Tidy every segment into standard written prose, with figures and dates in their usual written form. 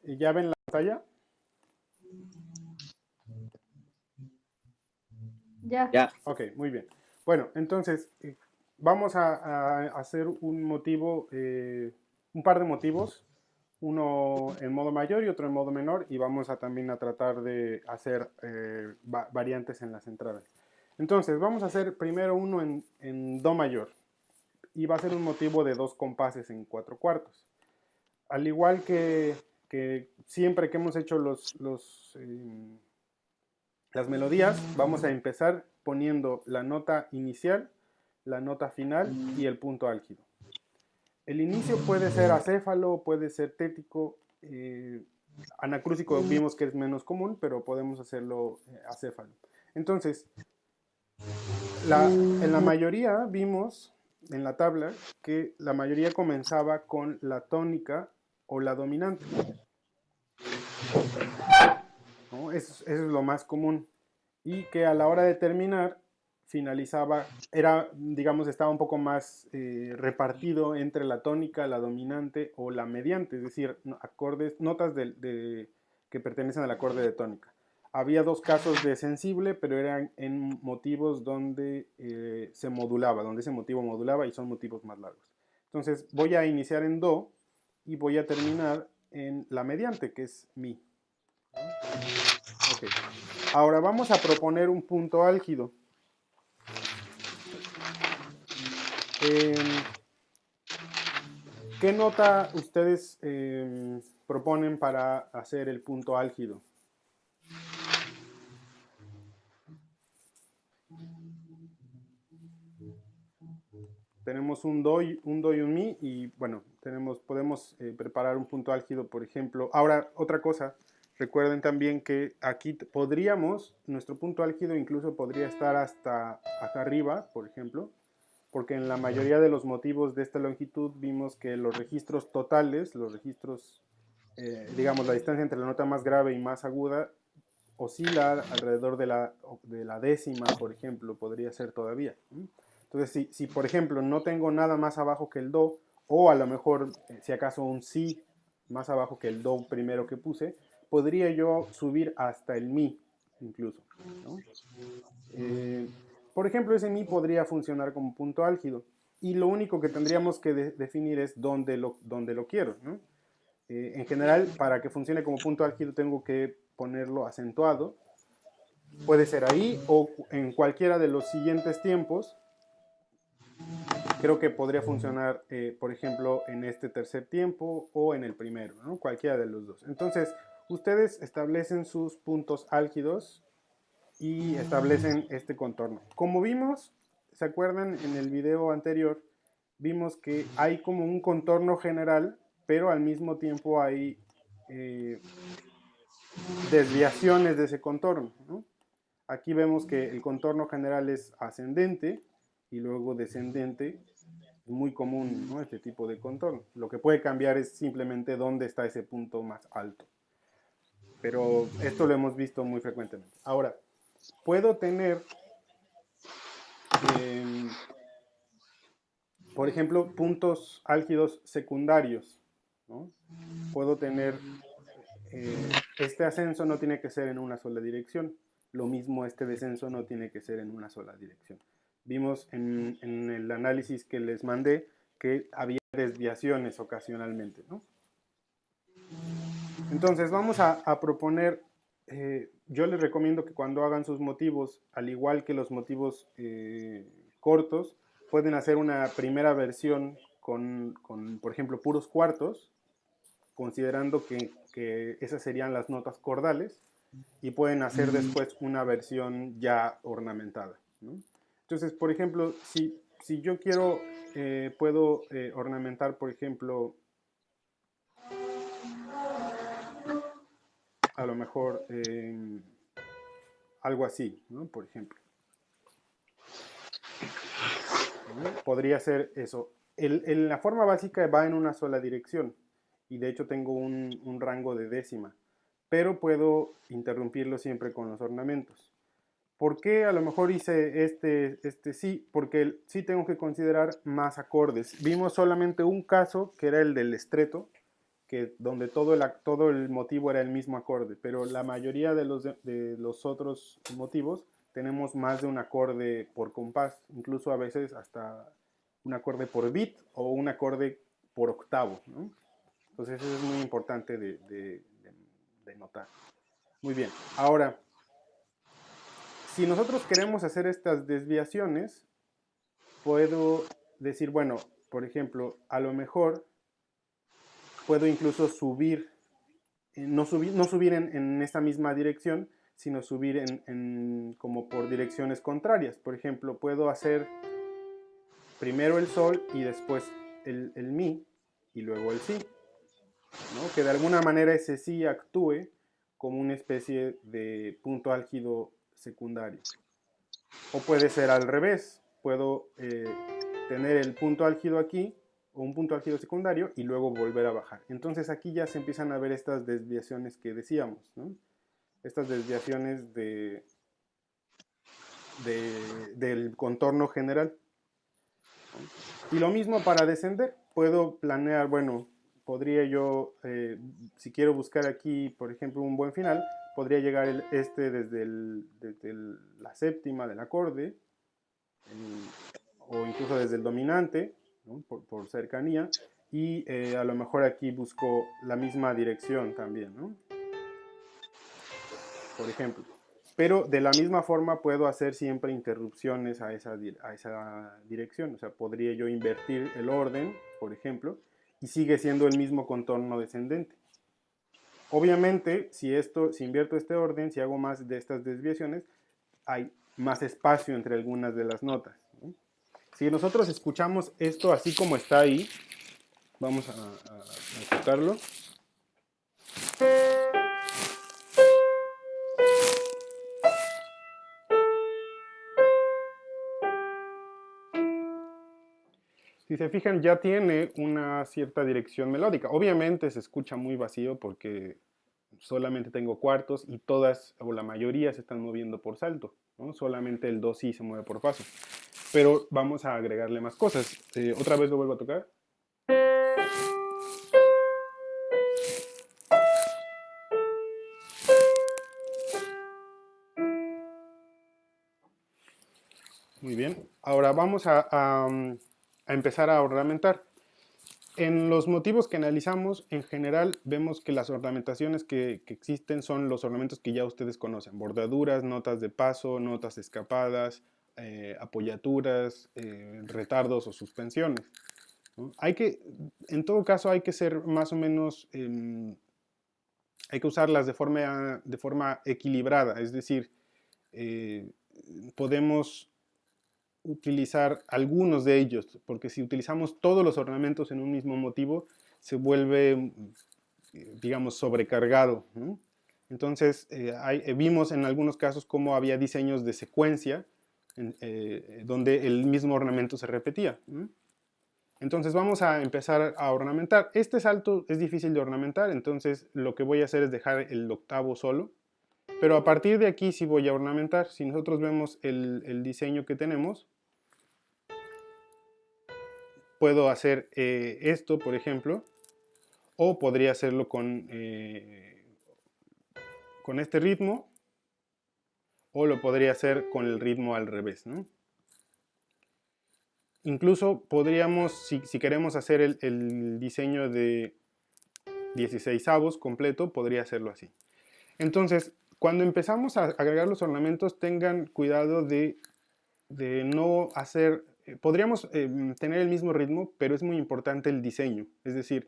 ¿Ya ven la pantalla? Ya. Ya. Ok, muy bien. Bueno, entonces vamos a hacer un motivo, un par de motivos, uno en modo mayor y otro en modo menor, y vamos a también a tratar de hacer variantes en las entradas. Entonces, vamos a hacer primero uno en do mayor, y va a ser un motivo de 2 compases en 4 cuartos. Al igual que siempre que hemos hecho las melodías, vamos a empezar poniendo la nota inicial, la nota final y el punto álgido. El inicio puede ser acéfalo, puede ser tético, anacrúsico vimos que es menos común, pero podemos hacerlo acéfalo. Entonces, en la mayoría vimos en la tabla que la mayoría comenzaba con la tónica o la dominante, ¿no? Eso es lo más común. Y que a la hora de terminar finalizaba, era, digamos, estaba un poco más repartido entre la tónica, la dominante o la mediante, es decir, acordes, notas que pertenecen al acorde de tónica. Había 2 casos de sensible, pero eran en motivos donde se modulaba, donde ese motivo modulaba y son motivos más largos. Entonces voy a iniciar en do y voy a terminar en la mediante, que es mi. Okay. Ahora vamos a proponer un punto álgido. ¿Qué nota ustedes proponen para hacer el punto álgido? Tenemos un do y un mi y bueno, podemos preparar un punto álgido, por ejemplo. Ahora, otra cosa, recuerden también que aquí nuestro punto álgido incluso podría estar hasta acá arriba, por ejemplo, porque en la mayoría de los motivos de esta longitud vimos que los registros totales, los registros, digamos, la distancia entre la nota más grave y más aguda, oscila alrededor de la décima, por ejemplo, podría ser todavía. Entonces, si por ejemplo no tengo nada más abajo que el do, o a lo mejor, si acaso un si más abajo que el do primero que puse, podría yo subir hasta el mi, incluso, ¿no? Por ejemplo, ese mi podría funcionar como punto álgido. Y lo único que tendríamos que definir es dónde lo quiero, ¿no? En general, para que funcione como punto álgido tengo que ponerlo acentuado. Puede ser ahí o en cualquiera de los siguientes tiempos. Creo que podría funcionar, por ejemplo, en este tercer tiempo o en el primero, ¿no? Cualquiera de los dos. Entonces, ustedes establecen sus puntos álgidos y establecen este contorno. Como vimos, ¿se acuerdan en el video anterior? Vimos que hay como un contorno general, pero al mismo tiempo hay desviaciones de ese contorno, ¿no? Aquí vemos que el contorno general es ascendente y luego descendente. Es muy común, ¿no?, este tipo de contorno. Lo que puede cambiar es simplemente dónde está ese punto más alto. Pero esto lo hemos visto muy frecuentemente. Ahora, puedo tener, por ejemplo, puntos álgidos secundarios, ¿no? Puedo tener, este ascenso no tiene que ser en una sola dirección. Lo mismo este descenso no tiene que ser en una sola dirección. Vimos en el análisis que les mandé que había desviaciones ocasionalmente, ¿no? Entonces vamos a proponer, yo les recomiendo que cuando hagan sus motivos, al igual que los motivos cortos, pueden hacer una primera versión con, por ejemplo, puros cuartos, considerando que esas serían las notas cordales, y pueden hacer después una versión ya ornamentada, ¿no? Entonces, por ejemplo, si yo quiero, puedo ornamentar, por ejemplo, a lo mejor algo así, ¿no? Por ejemplo, ¿no? Podría ser eso. La forma básica va en una sola dirección y de hecho tengo un rango de décima, pero puedo interrumpirlo siempre con los ornamentos. ¿Por qué a lo mejor hice este sí? Porque sí tengo que considerar más acordes. Vimos solamente un caso, que era el del estreto, donde todo el motivo era el mismo acorde, pero la mayoría de los otros motivos tenemos más de un acorde por compás, incluso a veces hasta un acorde por bit o un acorde por octavo, ¿no? Entonces eso es muy importante de notar. Muy bien, ahora, si nosotros queremos hacer estas desviaciones, puedo decir, bueno, por ejemplo, a lo mejor puedo incluso subir, no subir en esta misma dirección, sino subir como por direcciones contrarias. Por ejemplo, puedo hacer primero el sol y después el mi y luego el si, ¿no? Que de alguna manera ese si actúe como una especie de punto álgido secundario. O puede ser al revés, puedo tener el punto álgido aquí o un punto álgido secundario y luego volver a bajar. Entonces aquí ya se empiezan a ver estas desviaciones que decíamos, ¿no? Estas desviaciones del contorno general. Y lo mismo para descender, puedo planear, bueno, podría yo, si quiero buscar aquí, por ejemplo, un buen final, podría llegar desde la séptima del acorde, o incluso desde el dominante, ¿no? Por cercanía, y a lo mejor aquí busco la misma dirección también, ¿no? Por ejemplo. Pero de la misma forma puedo hacer siempre interrupciones a esa dirección. O sea, podría yo invertir el orden, por ejemplo, y sigue siendo el mismo contorno descendente. Obviamente, si invierto este orden, si hago más de estas desviaciones, hay más espacio entre algunas de las notas, ¿no? Si nosotros escuchamos esto así como está ahí, vamos a tocarlo. Si se fijan, ya tiene una cierta dirección melódica. Obviamente se escucha muy vacío porque solamente tengo cuartos y todas o la mayoría se están moviendo por salto, ¿no? Solamente el do si se mueve por paso. Pero vamos a agregarle más cosas. Otra vez lo vuelvo a tocar. Muy bien. Ahora vamos a empezar a ornamentar. En los motivos que analizamos, en general, vemos que las ornamentaciones que existen son los ornamentos que ya ustedes conocen. Bordaduras, notas de paso, notas escapadas, apoyaturas, retardos o suspensiones, ¿no? En todo caso, hay que ser más o menos, hay que usarlas de forma equilibrada. Es decir, eh, podemos utilizar algunos de ellos, porque si utilizamos todos los ornamentos en un mismo motivo, se vuelve, digamos, sobrecargado, ¿no? Entonces, vimos en algunos casos cómo había diseños de secuencia donde el mismo ornamento se repetía, ¿no? Entonces vamos a empezar a ornamentar. Este salto es difícil de ornamentar, entonces lo que voy a hacer es dejar el octavo solo, pero a partir de aquí sí voy a ornamentar. Si nosotros vemos el diseño que tenemos, puedo hacer esto, por ejemplo, o podría hacerlo con este ritmo, o lo podría hacer con el ritmo al revés, ¿no? Incluso podríamos, si queremos hacer el diseño de 16avos completo, podría hacerlo así. Entonces, cuando empezamos a agregar los ornamentos, tengan cuidado de no hacer, podríamos tener el mismo ritmo, pero es muy importante el diseño. Es decir,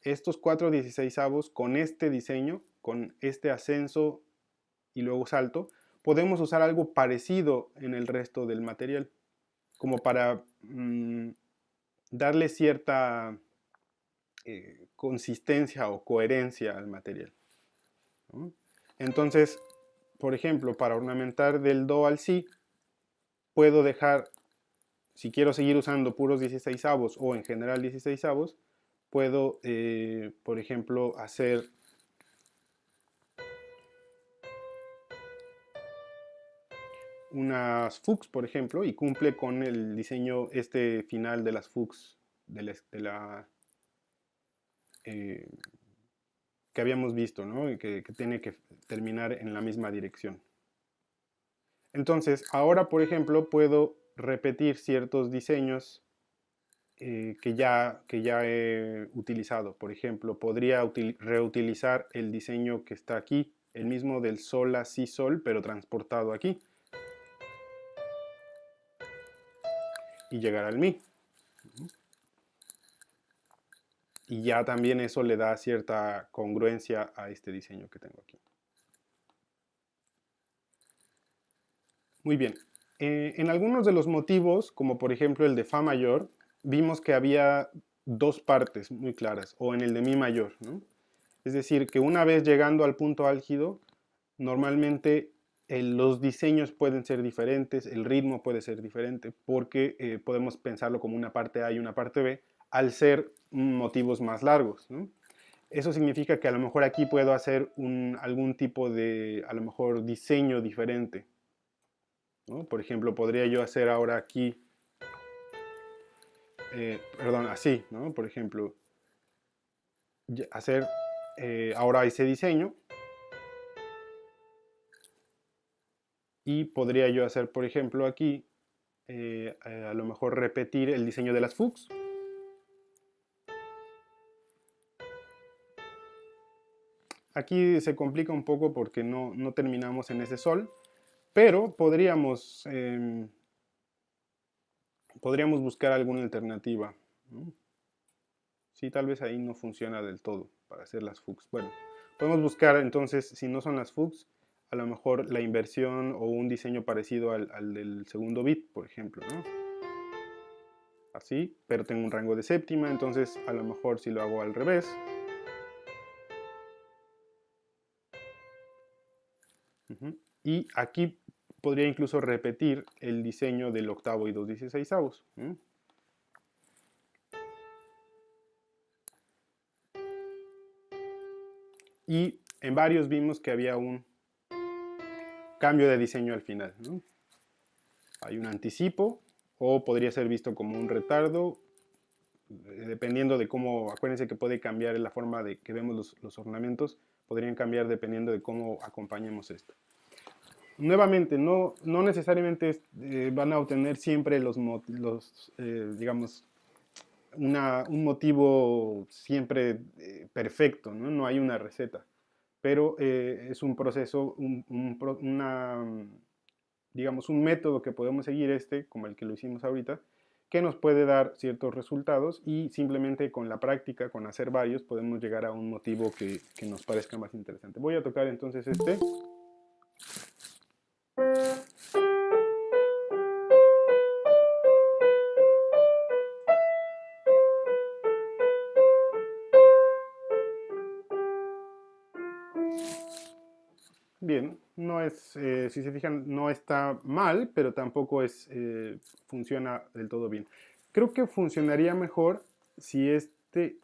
estos 4 16avos con este diseño, con este ascenso y luego salto, podemos usar algo parecido en el resto del material, como para darle cierta consistencia o coherencia al material, ¿no? Entonces, por ejemplo, para ornamentar del do al si, puedo dejar, si quiero seguir usando puros 16avos o en general 16avos, puedo, por ejemplo, hacer unas fugs, por ejemplo, y cumple con el diseño final de las fugs, de la, que habíamos visto, ¿no? Y que tiene que terminar en la misma dirección. Entonces, ahora, por ejemplo, puedo repetir ciertos diseños que ya he utilizado. Por ejemplo, podría reutilizar el diseño que está aquí, el mismo del sol, la, si, sol, pero transportado aquí. Y llegar al mi. Y ya también eso le da cierta congruencia a este diseño que tengo aquí. Muy bien. En algunos de los motivos, como por ejemplo el de Fa mayor, vimos que había dos partes muy claras, o en el de Mi mayor, ¿no? Es decir, que una vez llegando al punto álgido, normalmente los diseños pueden ser diferentes, el ritmo puede ser diferente, porque podemos pensarlo como una parte A y una parte B, al ser motivos más largos, ¿no? Eso significa que a lo mejor aquí puedo hacer algún tipo de, a lo mejor, diseño diferente, ¿no? Por ejemplo, podría yo hacer ahora aquí, perdón, así, ¿no? Por ejemplo, hacer ahora ese diseño y podría yo hacer, por ejemplo, aquí, a lo mejor repetir el diseño de las fugs. Aquí se complica un poco porque no terminamos en ese sol, pero podríamos buscar alguna alternativa, ¿no? Sí, tal vez ahí no funciona del todo para hacer las fugs. Bueno, podemos buscar entonces, si no son las fugs, a lo mejor la inversión o un diseño parecido al del segundo bit, por ejemplo, ¿no? Así, pero tengo un rango de séptima, entonces a lo mejor si lo hago al revés. Y aquí podría incluso repetir el diseño del octavo y 2/16. Y en varios vimos que había un cambio de diseño al final, ¿no? Hay un anticipo, o podría ser visto como un retardo, dependiendo de cómo, acuérdense que puede cambiar la forma de que vemos los ornamentos, podrían cambiar dependiendo de cómo acompañemos esto. Nuevamente, no necesariamente van a obtener siempre digamos, un motivo siempre perfecto, ¿no? No hay una receta, pero es un proceso, digamos, un método que podemos seguir como el que lo hicimos ahorita, que nos puede dar ciertos resultados y simplemente con la práctica, con hacer varios, podemos llegar a un motivo que nos parezca más interesante. Voy a tocar entonces este. Bien, no es, si se fijan, no está mal, pero tampoco funciona del todo bien. Creo que funcionaría mejor si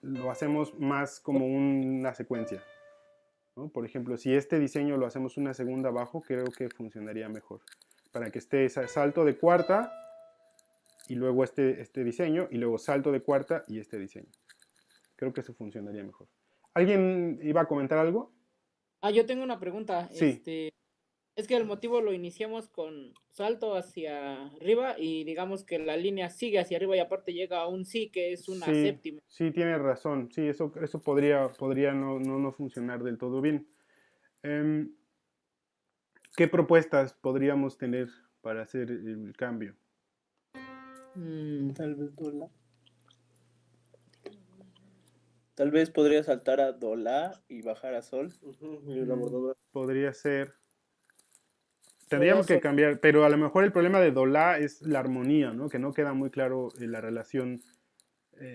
lo hacemos más como una secuencia, ¿no? Por ejemplo, si este diseño lo hacemos una segunda abajo, creo que funcionaría mejor. Para que esté salto de cuarta y luego este diseño y luego salto de cuarta y este diseño. Creo que eso funcionaría mejor. ¿Alguien iba a comentar algo? Yo tengo una pregunta. Sí. Es que el motivo lo iniciamos con salto hacia arriba y digamos que la línea sigue hacia arriba y aparte llega a un sí que es una Sí, séptima. sí, tienes razón. Sí, eso podría no funcionar del todo bien. Em, ¿Qué propuestas podríamos tener para hacer el cambio? Tal vez Dola. Tal vez podría saltar a Dola y bajar a Sol. Podría ser. O do Tendríamos que sol. cambiar, pero a lo mejor el problema de Do-La es la armonía, ¿no? Que no queda muy claro la relación.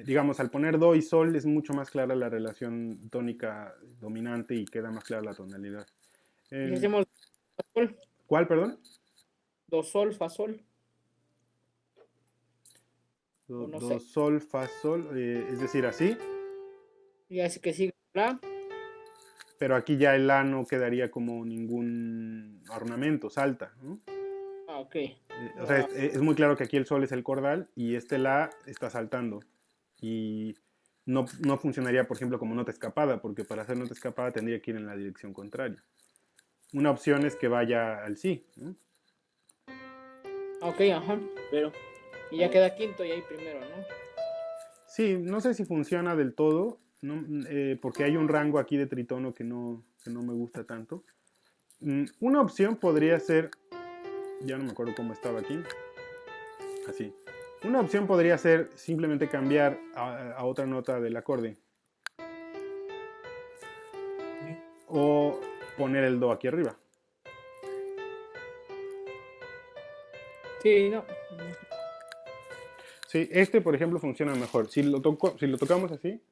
Digamos, al poner Do y Sol es mucho más clara la relación tónica dominante y queda más clara la tonalidad. Y si Em, hacemos fa sol, ¿Cuál, perdón? do sol, fa sol, Do, o no do, sé. sol, fa, sol, es decir, así. Y así que sigue la. Pero aquí ya el La no quedaría como ningún ornamento, salta, ¿no? Ok. O sea, es muy claro que aquí el Sol es el cordal y este La está saltando. Y no funcionaría, por ejemplo, como nota escapada, porque para hacer nota escapada tendría que ir en la dirección contraria. Una opción es que vaya al sí, ¿no? Ok, ajá, pero... Y ya queda quinto y ahí primero, ¿no? Sí, no sé si funciona del todo, ¿no? Porque hay un rango aquí de tritono que no me gusta tanto. Una opción podría ser, ya no me acuerdo cómo estaba aquí, así. Una opción podría ser simplemente cambiar a otra nota del acorde. O poner el do aquí arriba. Sí, no. Sí, este por ejemplo funciona mejor. Si lo tocamos así,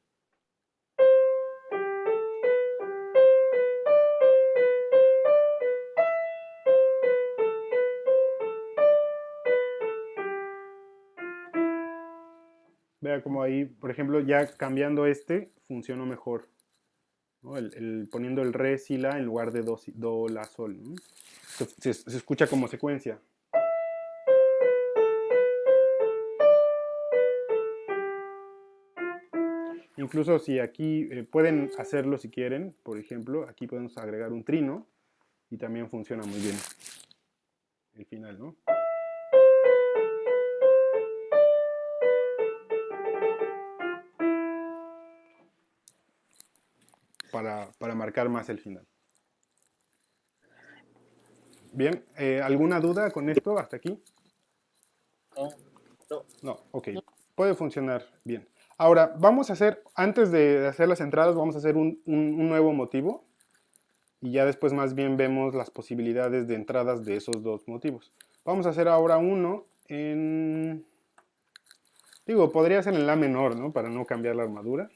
vea como ahí, por ejemplo, ya cambiando este, funcionó mejor, ¿no? Poniendo el re, si, la en lugar de do, do la, sol, ¿no? Se escucha como secuencia. Incluso si aquí pueden hacerlo si quieren, por ejemplo, aquí podemos agregar un trino y también funciona muy bien el final, ¿no? Para marcar más el final. Bien, ¿alguna duda con esto hasta aquí? No, no. No, ok. Puede funcionar bien. Ahora, vamos a hacer, antes de hacer las entradas, vamos a hacer un nuevo motivo. Y ya después más bien vemos las posibilidades de entradas de esos dos motivos. Vamos a hacer ahora uno en... Digo, podría ser en la menor, ¿no? Para no cambiar la armadura.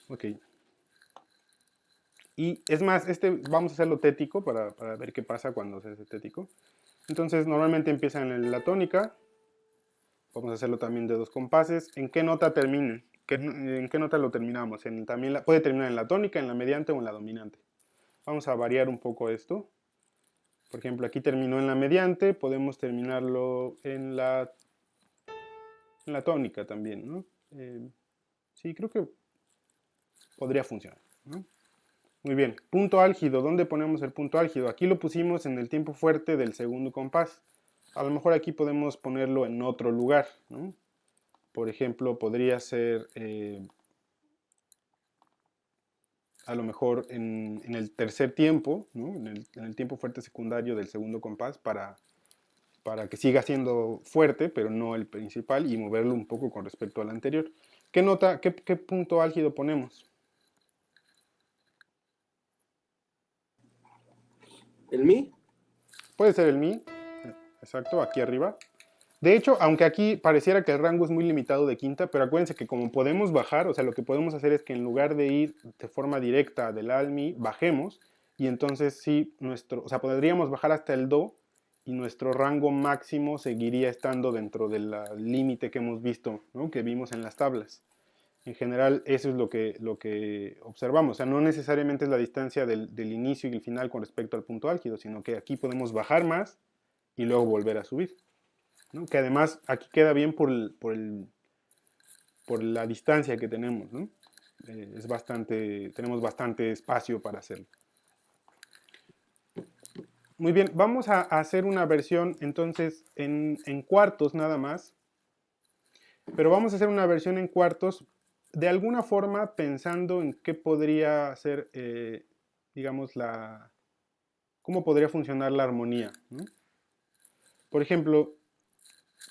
Ok. Y es más, vamos a hacerlo tético para ver qué pasa cuando se hace tético. Entonces, normalmente empieza en la tónica. Vamos a hacerlo también de dos compases. ¿En qué nota termina? ¿En qué nota lo terminamos? Puede terminar en la tónica, en la mediante o en la dominante. Vamos a variar un poco esto. Por ejemplo, aquí terminó en la mediante, podemos terminarlo en la tónica también, ¿no? Sí, creo que podría funcionar, ¿no? Muy bien, punto álgido. ¿Dónde ponemos el punto álgido? Aquí lo pusimos en el tiempo fuerte del segundo compás. A lo mejor aquí podemos ponerlo en otro lugar, ¿no? Por ejemplo, podría ser a lo mejor en el tercer tiempo, ¿no? En el tiempo fuerte secundario del segundo compás para que siga siendo fuerte, pero no el principal, y moverlo un poco con respecto al anterior. ¿Qué nota, qué punto álgido ponemos? ¿El mi? Puede ser el mi, exacto, aquí arriba. De hecho, aunque aquí pareciera que el rango es muy limitado de quinta, pero acuérdense que como podemos bajar, o sea, lo que podemos hacer es que en lugar de ir de forma directa del la al mi, bajemos, y entonces sí, o sea, podríamos bajar hasta el do, y nuestro rango máximo seguiría estando dentro del límite que hemos visto, ¿no? Que vimos en las tablas. En general, eso es lo que observamos. O sea, no necesariamente es la distancia del inicio y el final con respecto al punto álgido, sino que aquí podemos bajar más y luego volver a subir, ¿no? Que además aquí queda bien por la distancia que tenemos, ¿no? Tenemos bastante espacio para hacerlo. Muy bien, vamos a hacer una versión entonces en cuartos nada más, pero vamos a hacer una versión en cuartos de alguna forma pensando en qué podría ser, digamos, cómo podría funcionar la armonía, ¿no? Por ejemplo,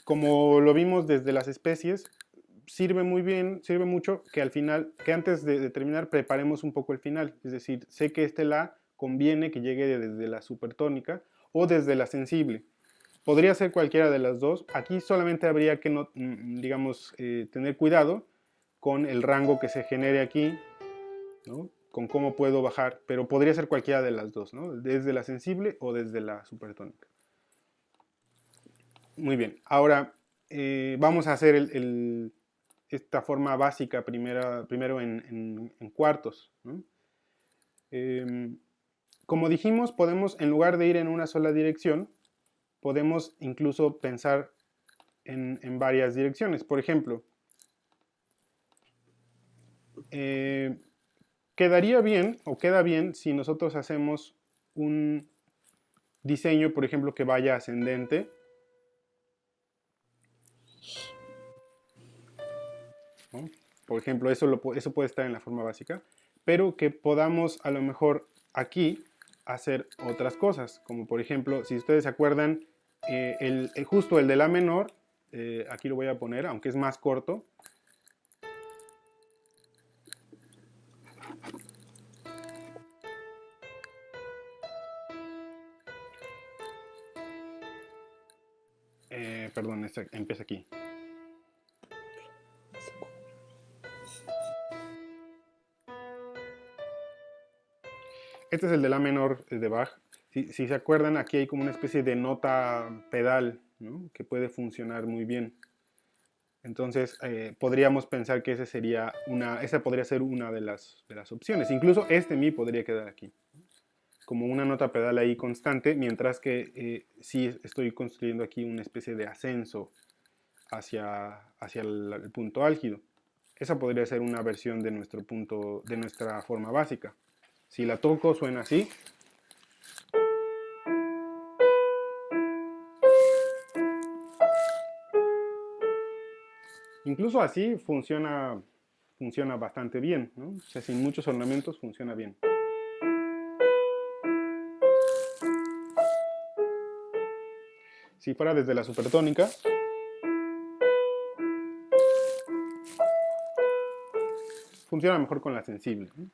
como lo vimos desde las especies, sirve muy bien, sirve mucho que al final, que antes de terminar preparemos un poco el final. Es decir, sé que este la conviene que llegue desde la supertónica o desde la sensible. Podría ser cualquiera de las dos. Aquí solamente habría que, no, digamos, tener cuidado con el rango que se genere aquí, ¿no? Con cómo puedo bajar, pero podría ser cualquiera de las dos, ¿no? Desde la sensible o desde la supertónica. Muy bien, ahora vamos a hacer esta forma básica primero en cuartos, ¿no? Como dijimos, podemos, en lugar de ir en una sola dirección, podemos incluso pensar en varias direcciones. Por ejemplo, quedaría bien o queda bien si nosotros hacemos un diseño, por ejemplo, que vaya ascendente. ¿No? Por ejemplo, eso puede estar en la forma básica, pero que podamos a lo mejor aquí hacer otras cosas, como por ejemplo, si ustedes se acuerdan, justo el de la menor, aquí lo voy a poner, aunque es más corto. Perdón, empieza aquí. Este es el de la menor de Bach. Si se acuerdan, aquí hay como una especie de nota pedal, ¿no? Que puede funcionar muy bien. Entonces, podríamos pensar que esa podría ser una de las opciones. Incluso este mi podría quedar aquí, como una nota pedal ahí constante, mientras que sí estoy construyendo aquí una especie de ascenso hacia el punto álgido. Esa podría ser una versión de nuestra forma básica. Si la toco, suena así. Incluso así funciona bastante bien, ¿no? O sea, sin muchos ornamentos funciona bien. Si fuera desde la supertónica, funciona mejor con la sensible, ¿no?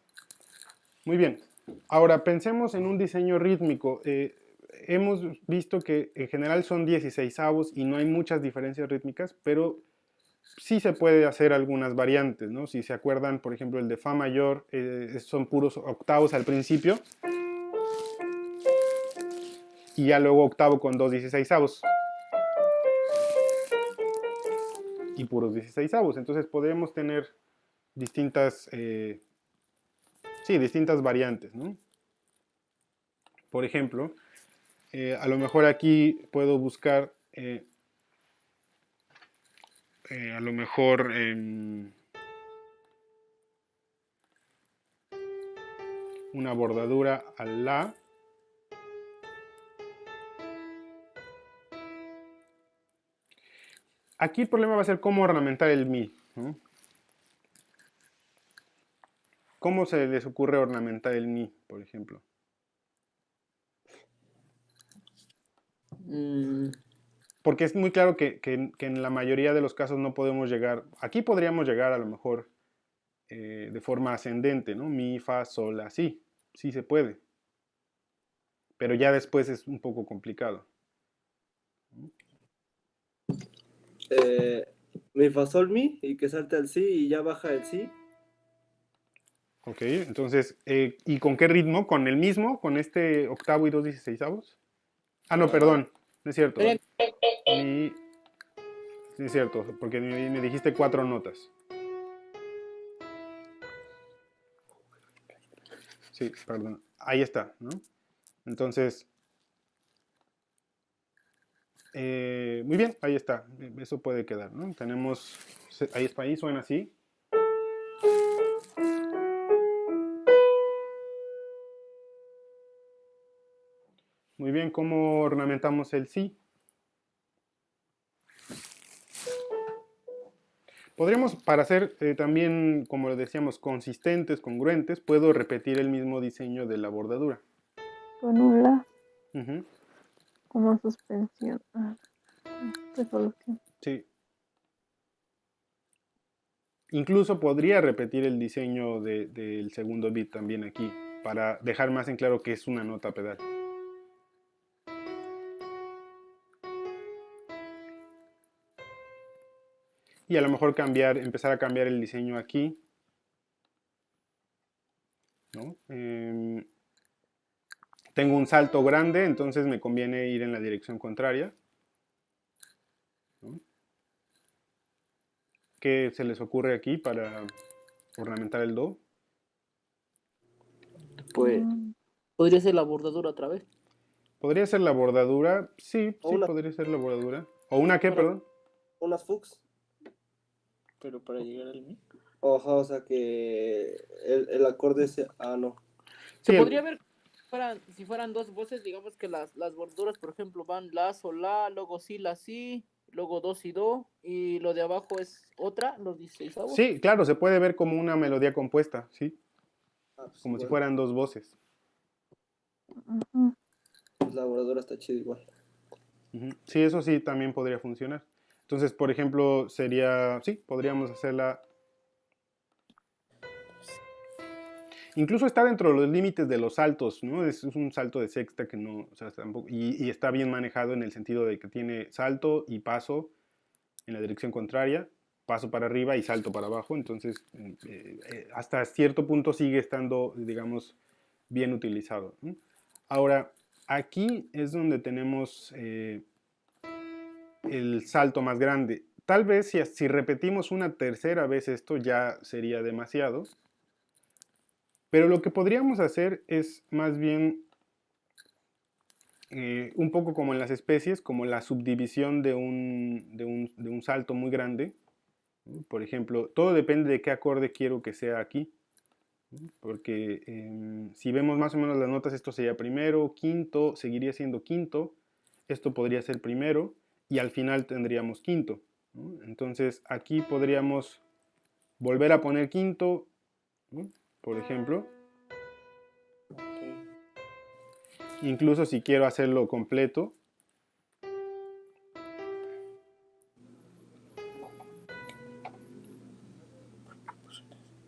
Muy bien. Ahora pensemos en un diseño rítmico. Hemos visto que en general son 16avos y no hay muchas diferencias rítmicas, pero sí se puede hacer algunas variantes, ¿no? Si se acuerdan, por ejemplo, el de Fa mayor, son puros octavos al principio, y ya luego octavo con 2/16avos. Y puros 16avos. Entonces podemos tener distintas variantes, ¿no? Por ejemplo, a lo mejor aquí puedo buscar a lo mejor una bordadura al La. Aquí el problema va a ser cómo ornamentar el Mi, ¿no? ¿Cómo se les ocurre ornamentar el Mi, por ejemplo? Porque es muy claro que en la mayoría de los casos no podemos llegar. Aquí podríamos llegar a lo mejor de forma ascendente, ¿no? Mi, Fa, Sol, así. Sí se puede. Pero ya después es un poco complicado. Mi, fa, sol, mi, y que salte al si y ya baja el si. Ok, entonces, ¿y con qué ritmo? ¿Con el mismo? ¿Con este octavo y 2/16avos? Ah, no, perdón, no es cierto. Sí es cierto, porque me dijiste 4 notas. Sí, perdón. Ahí está, ¿no? Entonces, muy bien, ahí está. Eso puede quedar, ¿no? Tenemos, ahí suena así. Muy bien, ¿cómo ornamentamos el Si? Podríamos, para ser también, como decíamos, consistentes, congruentes, puedo repetir el mismo diseño de la bordadura. Con un La Ujú. como suspensión. Resolución. Sí. Incluso podría repetir el diseño del segundo beat también aquí, para dejar más en claro que es una nota pedal. Y a lo mejor empezar a cambiar el diseño aquí, ¿no? Tengo un salto grande, entonces me conviene ir en la dirección contraria, ¿no? ¿Qué se les ocurre aquí para ornamentar el Do? Pues podría ser la bordadura otra vez. ¿Podría ser la bordadura? Sí, O una- podría ser la bordadura. ¿O una qué, perdón? unas fugs. Pero para llegar al mi. Ojo, o sea que el acorde sea. Ah, no. Se Sí, podría ver si fueran dos voces, digamos que las borduras, por ejemplo, van la, sol, la, luego si, la, si, luego do, si, do, y lo de abajo es otra, los 16avos. sí, claro, se puede ver como una melodía compuesta, ¿sí? Ah, pues Como si igual. fueran dos voces. Ujú. Pues la bordura está chida igual. Ujú. Sí, eso sí también podría funcionar. Entonces, por ejemplo, sería, sí, podríamos hacerla. Incluso está dentro de los límites de los saltos, ¿no? Es un salto de sexta que no, o sea, tampoco, y está bien manejado en el sentido de que tiene salto y paso en la dirección contraria, paso para arriba y salto para abajo, entonces hasta cierto punto sigue estando, digamos, bien utilizado, ¿no? Ahora, aquí es donde tenemos el salto más grande. Tal vez si repetimos una tercera vez esto ya sería demasiado, pero lo que podríamos hacer es más bien un poco como en las especies, como la subdivisión de un salto muy grande. Por ejemplo, todo depende de qué acorde quiero que sea aquí. Porque si vemos más o menos las notas, esto sería primero, quinto, seguiría siendo quinto, esto podría ser primero y al final tendríamos quinto, ¿no? Entonces aquí podríamos volver a poner quinto, ¿no? Por ejemplo. Incluso si quiero hacerlo completo,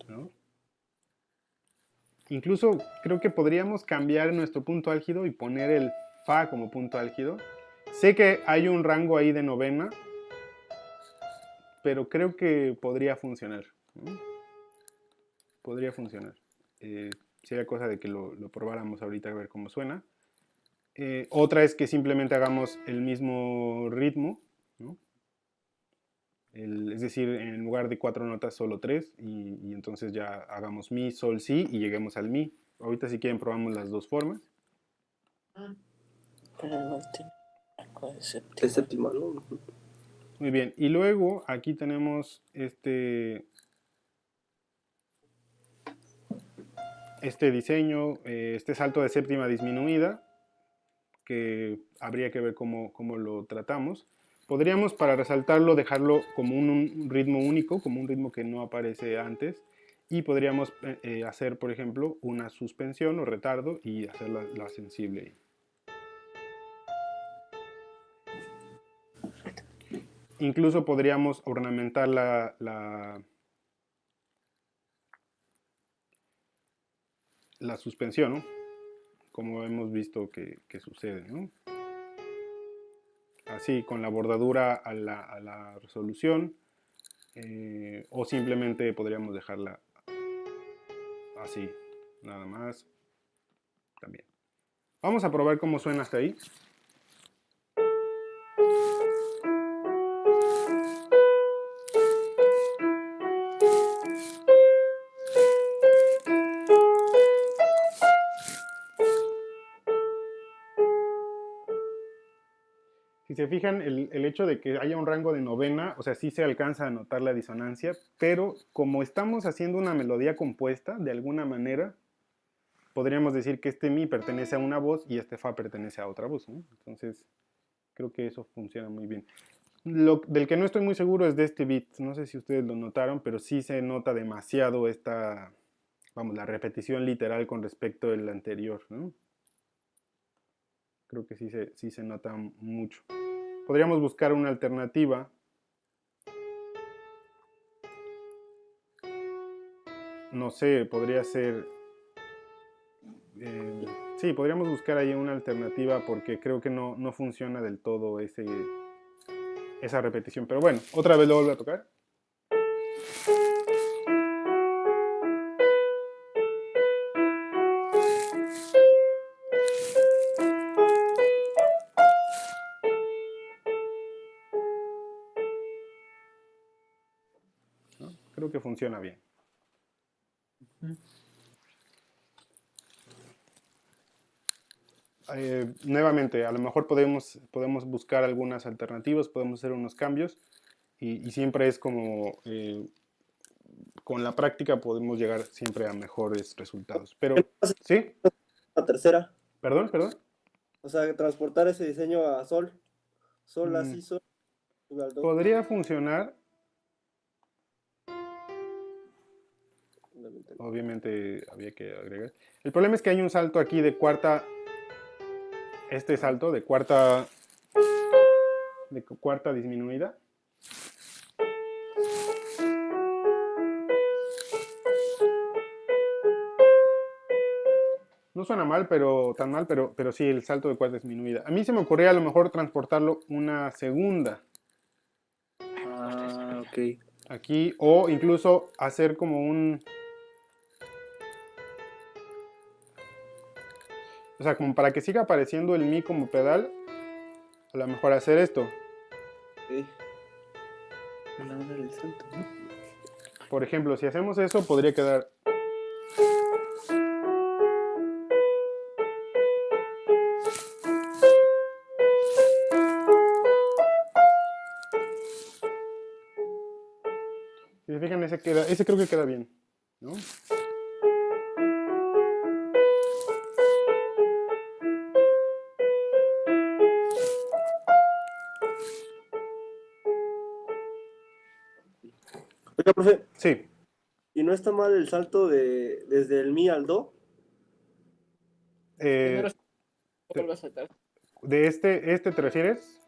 ¿no? Incluso creo que podríamos cambiar nuestro punto álgido y poner el fa como punto álgido. Sé que hay un rango ahí de novena, pero creo que podría funcionar, ¿no? Podría funcionar. Sería cosa de que lo probáramos ahorita a ver cómo suena. Otra es que simplemente hagamos el mismo ritmo, ¿no? Es decir, en lugar de 4 notas, solo 3, y entonces ya hagamos mi, sol, si, y lleguemos al mi. Ahorita si quieren probamos las dos formas. Pero igual tiene algo de De séptima. séptima, ¿no? Muy bien, y luego aquí tenemos este diseño, este salto de séptima disminuida, que habría que ver cómo lo tratamos. Podríamos, para resaltarlo, dejarlo como un ritmo único, como un ritmo que no aparece antes, y podríamos hacer, por ejemplo, una suspensión o retardo y hacerla la sensible. Incluso podríamos ornamentar la suspensión, ¿no? Como hemos visto que sucede, ¿no? Así, con la bordadura a la resolución, o simplemente podríamos dejarla así, nada más, también. Vamos a probar cómo suena hasta ahí. Si se fijan, el hecho de que haya un rango de novena, o sea, sí se alcanza a notar la disonancia, pero como estamos haciendo una melodía compuesta, de alguna manera, podríamos decir que este mi pertenece a una voz y este fa pertenece a otra voz, ¿no? Entonces, creo que eso funciona muy bien. Del que no estoy muy seguro es de este beat, no sé si ustedes lo notaron, pero sí se nota demasiado la repetición literal con respecto al anterior, ¿no? Creo que sí se nota mucho. Podríamos buscar una alternativa. No sé, podría ser... sí, podríamos buscar ahí una alternativa porque creo que no funciona del todo esa repetición. Pero bueno, otra vez lo vuelvo a tocar. ¿No? Creo que funciona bien. Nuevamente, a lo mejor podemos buscar algunas alternativas, podemos hacer unos cambios. y siempre es como, con la práctica podemos llegar siempre a mejores resultados. Pero, ¿sí? La tercera. Perdón. O sea, transportar ese diseño a Sol. Sol, Mm, así, Sol. Sube al do. Podría funcionar, obviamente había que agregar. El problema es que hay un salto aquí de cuarta, este salto de cuarta disminuida. No suena mal, tan mal, pero sí, el salto de cuarta disminuida. A mí se me ocurría a lo mejor transportarlo una segunda Ah, ok. aquí, o incluso hacer como un... O sea, como para que siga apareciendo el mi como pedal, a lo mejor hacer esto. Ok. La onda del salto, ¿no? Por ejemplo, si hacemos eso, podría quedar... Si se fijan, ese creo que queda bien, ¿no? Oiga, profe, Sí. ¿y no está mal el salto desde el mi al do? Primero Eh, vuelve a saltar. ¿De este te refieres?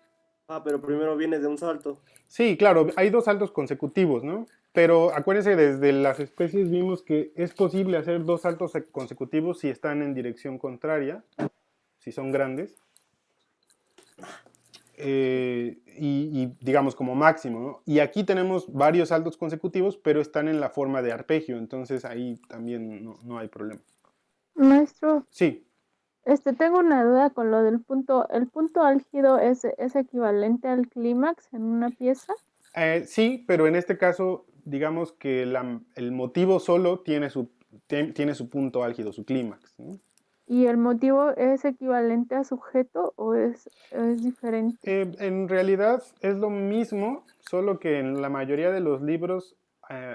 Ah, pero primero viene de un salto. Sí, claro, hay dos saltos consecutivos, ¿no? Pero acuérdense, desde las especies vimos que es posible hacer dos saltos consecutivos si están en dirección contraria, si son grandes, y digamos como máximo, ¿no? Y aquí tenemos varios saltos consecutivos, pero están en la forma de arpegio, entonces ahí también no hay problema. Maestro, Sí, tengo una duda con lo del punto. ¿El punto álgido es equivalente al clímax en una pieza? sí, pero en este caso, digamos que el motivo solo tiene su punto álgido, su clímax, ¿no? ¿Y el motivo es equivalente a sujeto o es diferente? En realidad es lo mismo, solo que en la mayoría de los libros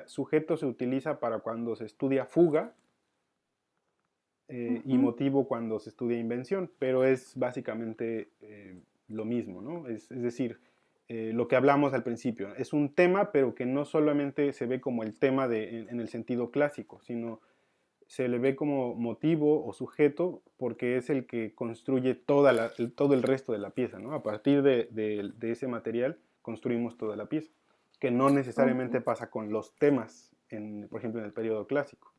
sujeto se utiliza para cuando se estudia fuga y Ujú. motivo cuando se estudia invención, pero es básicamente lo mismo, ¿no? Es decir, lo que hablamos al principio, es un tema, pero que no solamente se ve como el tema en el sentido clásico, sino se le ve como motivo o sujeto porque es el que construye todo el resto de la pieza, ¿no? A partir de ese material construimos toda la pieza, que no necesariamente Ok. pasa con los temas, por ejemplo, en el periodo clásico.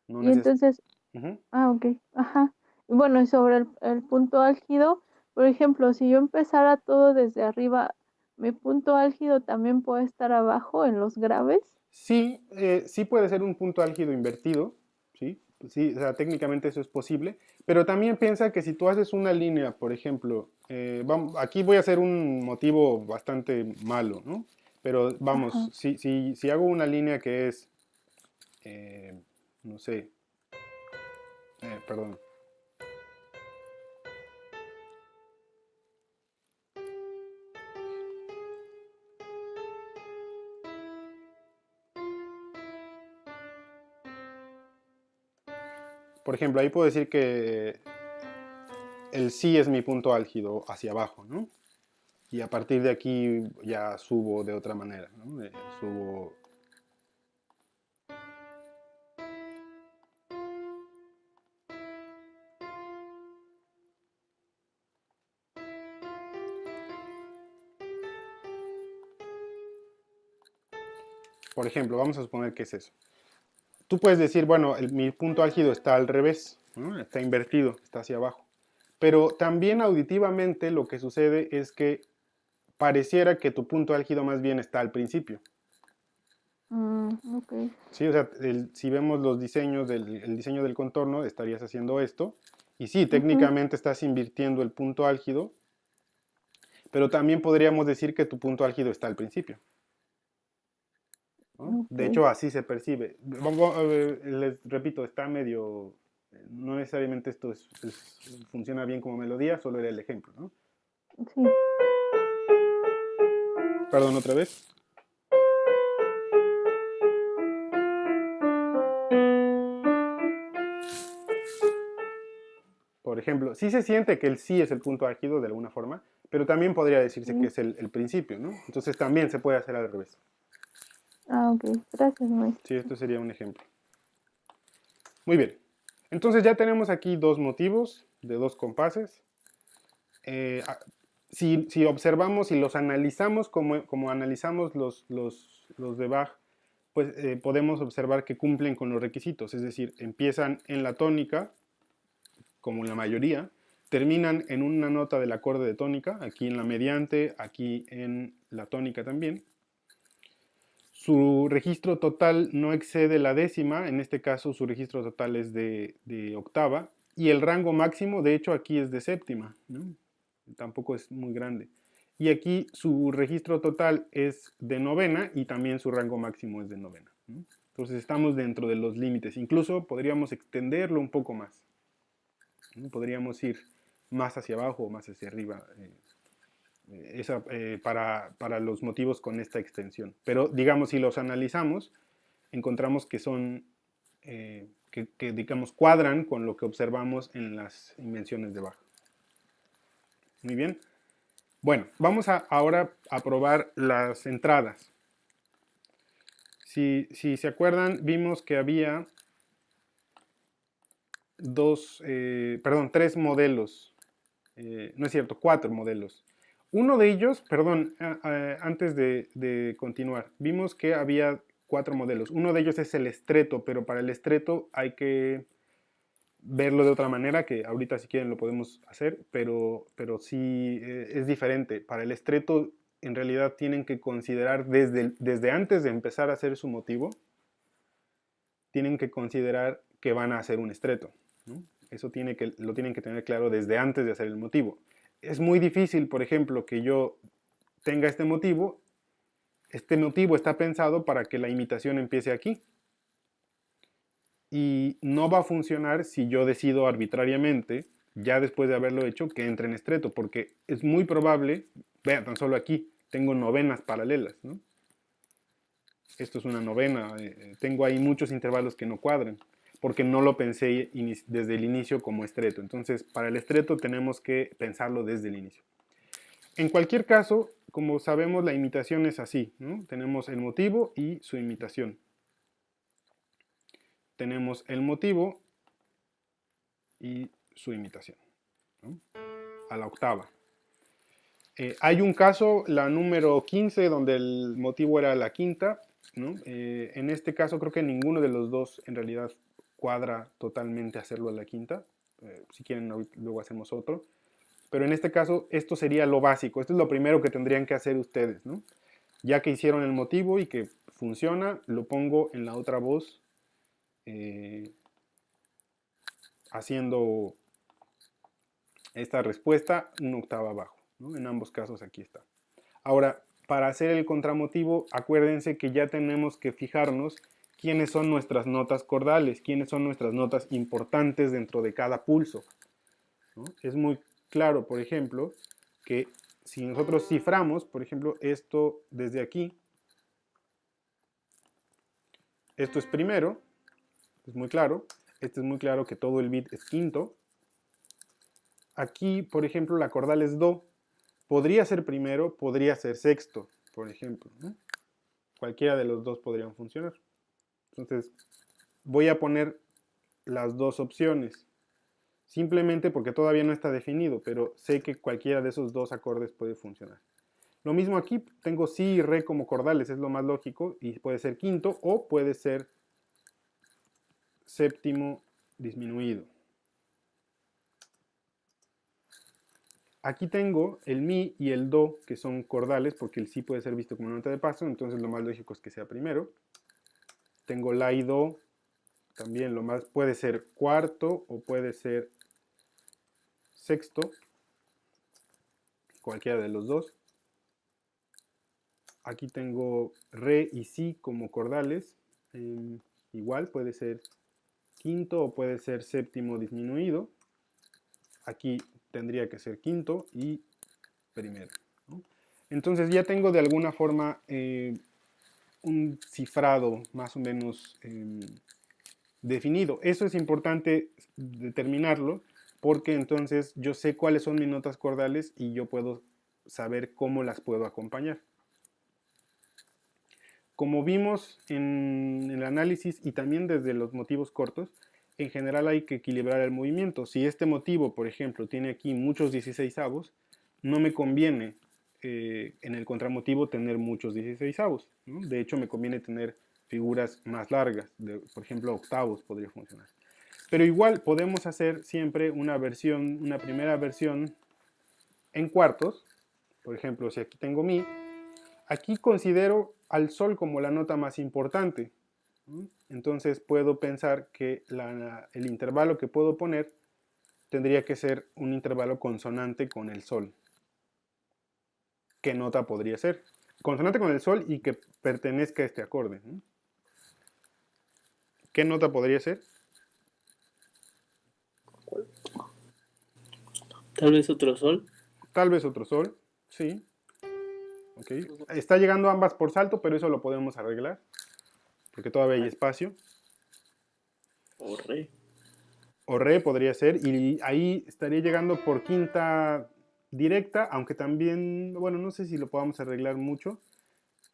No Y entonces, Ujú. ok, ajá. Y bueno, y sobre el punto álgido, por ejemplo, si yo empezara todo desde arriba, ¿mi punto álgido también puede estar abajo en los graves? Sí, sí puede ser un punto álgido invertido, ¿sí? Sí, o sea, técnicamente eso es posible, pero también piensa que si tú haces una línea, por ejemplo, aquí voy a hacer un motivo bastante malo, ¿no? Pero vamos, Ajá. si hago una línea que es, eh, no sé, perdón, por ejemplo, ahí puedo decir que el sí es mi punto álgido hacia abajo, ¿no? Y a partir de aquí ya subo de otra manera, ¿no? Subo. Por ejemplo, vamos a suponer que es eso. Tú puedes decir, bueno, mi punto álgido está al revés, ¿no? Está invertido, está hacia abajo. Pero también auditivamente lo que sucede es que pareciera que tu punto álgido más bien está al principio. Ok. ¿Sí? O sea, si vemos los diseños el diseño del contorno, estarías haciendo esto. Y sí, Ujú. técnicamente estás invirtiendo el punto álgido, pero también podríamos decir que tu punto álgido está al principio, ¿no? De Ok. hecho, así se percibe. Les repito, está medio... No necesariamente esto funciona bien como melodía, solo era el ejemplo, ¿no? Sí. Perdón, otra vez. Por ejemplo, sí se siente que el sí es el punto álgido de alguna forma, pero también podría decirse que es el principio, ¿no? Entonces también se puede hacer al revés. Ah, ok. Gracias, maestro. Sí, esto sería un ejemplo. Muy bien. Entonces ya tenemos aquí dos motivos de dos compases. Si observamos y los analizamos como analizamos los de Bach, pues podemos observar que cumplen con los requisitos. Es decir, empiezan en la tónica, como la mayoría, terminan en una nota del acorde de tónica, aquí en la mediante, aquí en la tónica también. Su registro total no excede la décima, en este caso su registro total es de octava, y el rango máximo, de hecho, aquí es de séptima, ¿no? Tampoco es muy grande. Y aquí su registro total es de novena y también su rango máximo es de novena, ¿no? Entonces estamos dentro de los límites, incluso podríamos extenderlo un poco más, ¿no? Podríamos ir más hacia abajo o más hacia arriba, para los motivos con esta extensión. Pero digamos, si los analizamos, encontramos que son, que digamos cuadran con lo que observamos en las invenciones de Bach. Muy bien. Bueno, vamos ahora a probar las entradas. Si se acuerdan, vimos que había tres modelos. No es cierto, 4 modelos. Uno de ellos, perdón, antes de continuar, vimos que había 4 modelos. Uno de ellos es el estreto, pero para el estreto hay que verlo de otra manera, que ahorita si quieren lo podemos hacer, pero sí es diferente. Para el estreto, en realidad tienen que considerar desde antes de empezar a hacer su motivo, tienen que considerar que van a hacer un estreto, ¿no? Eso lo tienen que tener claro desde antes de hacer el motivo. Es muy difícil, por ejemplo, que yo tenga este motivo está pensado para que la imitación empiece aquí. Y no va a funcionar si yo decido arbitrariamente, ya después de haberlo hecho, que entre en estreto, porque es muy probable, vean, tan solo aquí, tengo novenas paralelas, ¿no? Esto es una novena, tengo ahí muchos intervalos que no cuadran, porque no lo pensé desde el inicio como estreto. Entonces, para el estreto tenemos que pensarlo desde el inicio. En cualquier caso, como sabemos, la imitación es así, ¿no? Tenemos el motivo y su imitación. Tenemos el motivo y su imitación, ¿no? A la octava. Hay un caso, la número 15, donde el motivo era la quinta, ¿no? En este caso creo que ninguno de los dos en realidad cuadra totalmente hacerlo a la quinta. Si quieren, luego hacemos otro. Pero en este caso, esto sería lo básico. Esto es lo primero que tendrían que hacer ustedes, ¿no? Ya que hicieron el motivo y que funciona, lo pongo en la otra voz, haciendo esta respuesta una octava abajo, ¿no? En ambos casos aquí está. Ahora, para hacer el contramotivo, acuérdense que ya tenemos que fijarnos quiénes son nuestras notas cordales, quiénes son nuestras notas importantes dentro de cada pulso, ¿no? Es muy claro, por ejemplo, que si nosotros ciframos, por ejemplo, esto desde aquí, esto es primero, es muy claro, este es muy claro que todo el beat es quinto. Aquí, por ejemplo, la cordal es do, podría ser primero, podría ser sexto, por ejemplo, ¿no? Cualquiera de los dos podrían funcionar. Entonces, voy a poner las dos opciones, simplemente porque todavía no está definido, pero sé que cualquiera de esos dos acordes puede funcionar. Lo mismo aquí, tengo si y re como cordales, es lo más lógico, y puede ser quinto o puede ser séptimo disminuido. Aquí tengo el mi y el do, que son cordales, porque el si puede ser visto como una nota de paso, entonces lo más lógico es que sea primero. Tengo la y do, también lo más puede ser cuarto o puede ser sexto, cualquiera de los dos. Aquí tengo re y si como cordales, igual puede ser quinto o puede ser séptimo disminuido. Aquí tendría que ser quinto y primero, ¿no? Entonces ya tengo de alguna forma un cifrado más o menos definido. Eso es importante determinarlo porque entonces yo sé cuáles son mis notas cordales y yo puedo saber cómo las puedo acompañar. Como vimos en el análisis y también desde los motivos cortos, en general hay que equilibrar el movimiento. Si este motivo, por ejemplo, tiene aquí muchos 16avos, no me conviene en el contramotivo tener muchos 16avos, ¿no? De hecho, me conviene tener figuras más largas, por ejemplo, octavos podría funcionar. Pero igual podemos hacer siempre una primera versión en cuartos. Por ejemplo, si aquí tengo mi, aquí considero al sol como la nota más importante. Entonces puedo pensar que el intervalo que puedo poner tendría que ser un intervalo consonante con el sol. ¿Qué nota podría ser? Consonante con el sol y que pertenezca a este acorde. ¿Qué nota podría ser? Tal vez otro sol. Tal vez otro sol, sí. Okay. Está llegando ambas por salto, pero eso lo podemos arreglar, porque todavía hay espacio. O re. O re podría ser, y ahí estaría llegando por quinta directa, aunque también, bueno, no sé si lo podamos arreglar mucho,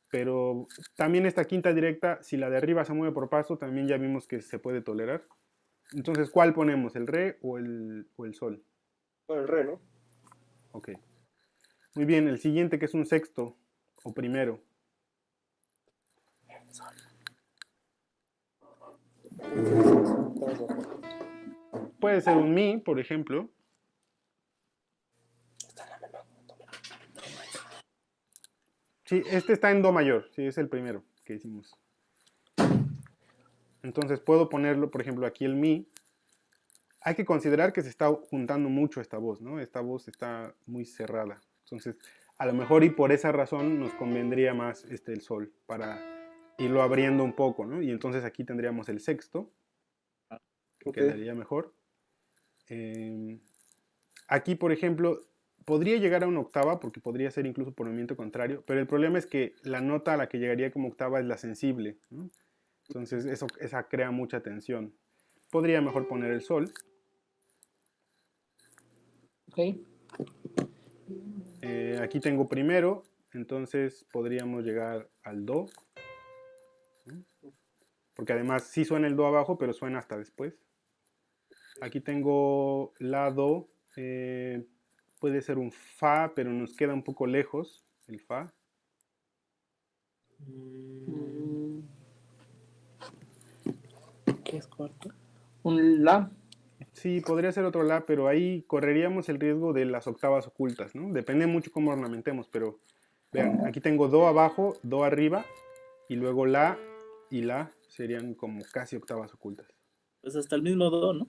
pero también esta quinta directa, si la de arriba se mueve por paso, también ya vimos que se puede tolerar. Entonces, ¿cuál ponemos? ¿El re o el sol? Bueno, el re, ¿no? Ok. Muy bien, el siguiente que es un sexto o primero. Puede ser un mi, por ejemplo. Sí, este está en do mayor, sí, es el primero que hicimos. Entonces puedo ponerlo, por ejemplo, aquí el mi. Hay que considerar que se está juntando mucho esta voz, ¿no? Esta voz está muy cerrada. Entonces, a lo mejor y por esa razón nos convendría más el sol, para irlo abriendo un poco, ¿no? Y entonces aquí tendríamos el sexto, que quedaría mejor. Aquí, por ejemplo, podría llegar a una octava, porque podría ser incluso por movimiento contrario, pero el problema es que la nota a la que llegaría como octava es la sensible, ¿no? Entonces esa crea mucha tensión. Podría mejor poner el sol. Ok. Aquí tengo primero, entonces podríamos llegar al do, ¿no? Porque además sí suena el do abajo, pero suena hasta después. Aquí tengo la do, puede ser un fa, pero nos queda un poco lejos el fa. ¿Qué es cuarto? Un la. Sí, podría ser otro la, pero ahí correríamos el riesgo de las octavas ocultas, ¿no? Depende mucho cómo ornamentemos, pero vean, aquí tengo do abajo, do arriba, y luego la y la serían como casi octavas ocultas. Pues hasta el mismo do, ¿no?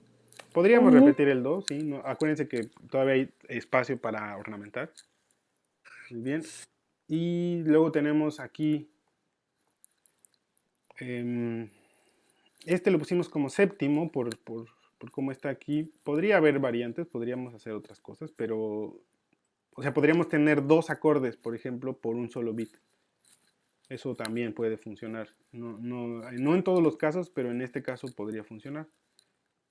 Podríamos repetir el do, sí, no, acuérdense que todavía hay espacio para ornamentar. Muy bien. Y luego tenemos aquí, este lo pusimos como séptimo por cómo está aquí. Podría haber variantes, podríamos hacer otras cosas, pero, o sea, podríamos tener dos acordes, por ejemplo, por un solo beat. Eso también puede funcionar. No en todos los casos, pero en este caso podría funcionar.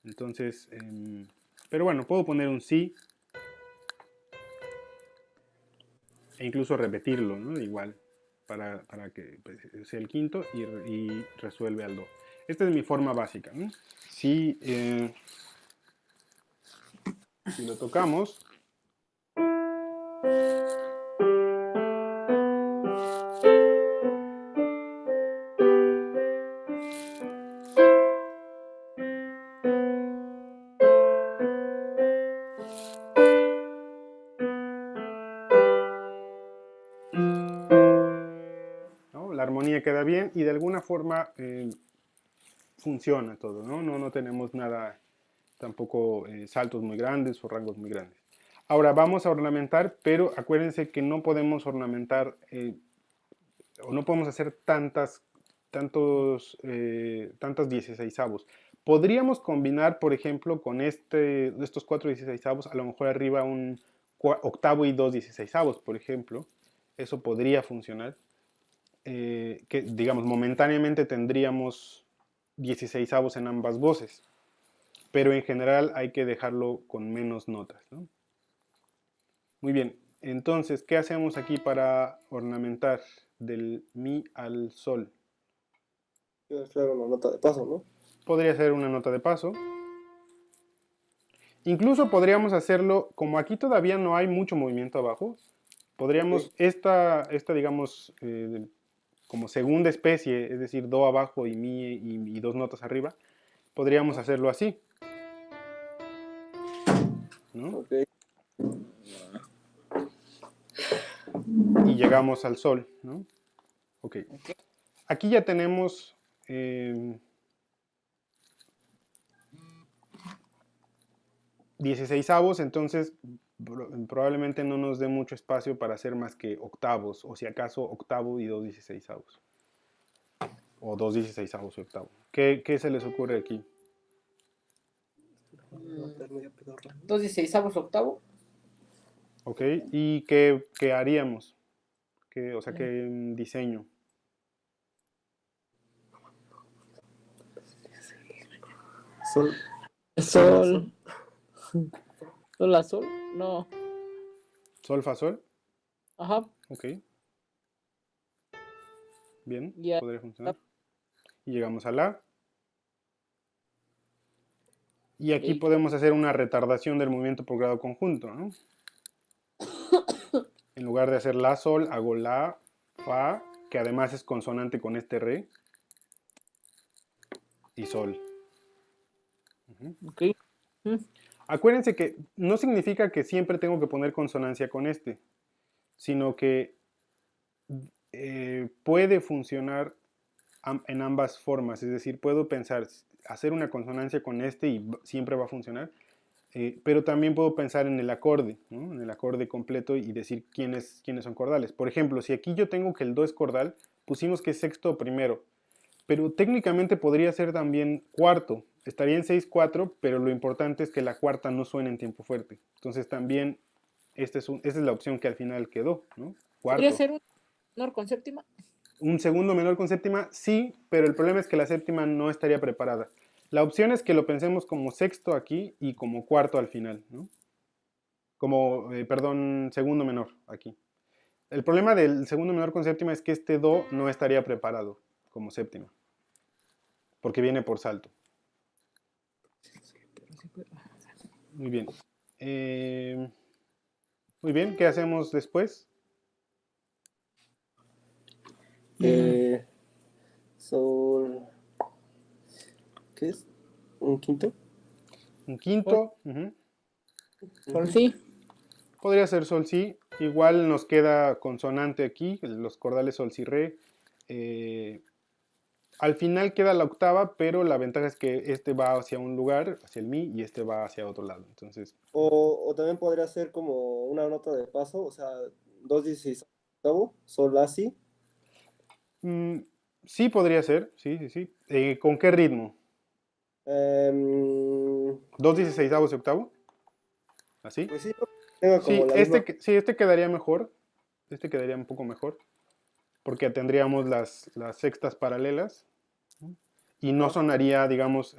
Entonces, pero bueno, puedo poner un si e incluso repetirlo, ¿no? Igual, para que pues, sea el quinto y resuelve al do. Esta es mi forma básica, ¿no? Si lo tocamos, ¿no? La armonía queda bien y de alguna forma funciona todo, ¿no? No tenemos nada, tampoco saltos muy grandes o rangos muy grandes. Ahora vamos a ornamentar, pero acuérdense que no podemos ornamentar o no podemos hacer tantas 16avos. Podríamos combinar, por ejemplo, con estos 4 16avos, a lo mejor arriba un octavo y 2 16avos, por ejemplo. Eso podría funcionar. Que digamos, momentáneamente tendríamos 16avos en ambas voces. pero en general hay que dejarlo con menos notas, ¿no? Muy bien, entonces, ¿qué hacemos aquí para ornamentar del mi al sol? Quiero hacer una nota de paso, ¿no? Podría ser una nota de paso. Incluso podríamos hacerlo, como aquí todavía no hay mucho movimiento abajo, podríamos, Ok. esta digamos, como segunda especie, es decir, do abajo y mi y dos notas arriba, podríamos hacerlo así, ¿no? Ok. Y llegamos al sol, ¿no? Ok. Aquí ya tenemos 16avos, entonces probablemente no nos dé mucho espacio para hacer más que octavos, o si acaso octavo y dos 16avos. O dos 16avos y octavo. ¿Qué se les ocurre aquí? 2/16 octavo. ¿Ok? ¿Y qué haríamos? O sea, ¿qué diseño? Sol. Sol. Sol a sol. No. ¿Sol, fa, sol? Ajá. Ok. Bien, Ya. podría funcionar. Y llegamos a la. Y aquí Y- podemos hacer una retardación del movimiento por grado conjunto, ¿no? En lugar de hacer la, sol, hago la, fa, que además es consonante con este re, y sol. Ok. Mm. Acuérdense que no significa que siempre tengo que poner consonancia con este, sino que puede funcionar en ambas formas, es decir, puedo pensar hacer una consonancia con este y siempre va a funcionar, pero también puedo pensar en el acorde, ¿no? En el acorde completo y decir quiénes son cordales. Por ejemplo, si aquí yo tengo que el do es cordal, pusimos que es sexto o primero, pero técnicamente podría ser también cuarto, estaría en 6/4, pero lo importante es que la cuarta no suene en tiempo fuerte. Entonces también esta es la opción que al final quedó, ¿no? ¿Podría Cuarto. ser un menor con séptima? Un segundo menor con séptima, sí, pero el problema es que la séptima no estaría preparada. La opción es que lo pensemos como sexto aquí y como cuarto al final, ¿no? Como, perdón, segundo menor aquí. El problema del segundo menor con séptima es que este do no estaría preparado como séptima, porque viene por salto. Muy bien. Muy bien, ¿qué hacemos después? Sol. ¿Qué es? ¿Un quinto? Un quinto. Ujú. Sol sí. Podría ser sol, sí. Igual nos queda consonante aquí, los cordales sol, si, re. Al final queda la octava, pero la ventaja es que este va hacia un lugar, hacia el mi, y este va hacia otro lado. Entonces, O también podría ser como una nota de paso, o sea, 2/16 octavo, sol, la, si. mm, sí podría ser, sí, sí, sí. ¿Con qué ritmo? ¿Dos 16avos y octavo? ¿Así? Pues sí, tenga como Sí, la misma. sí, este quedaría mejor. Este quedaría un poco mejor. Porque tendríamos las sextas paralelas. Y no Ajá. sonaría, digamos,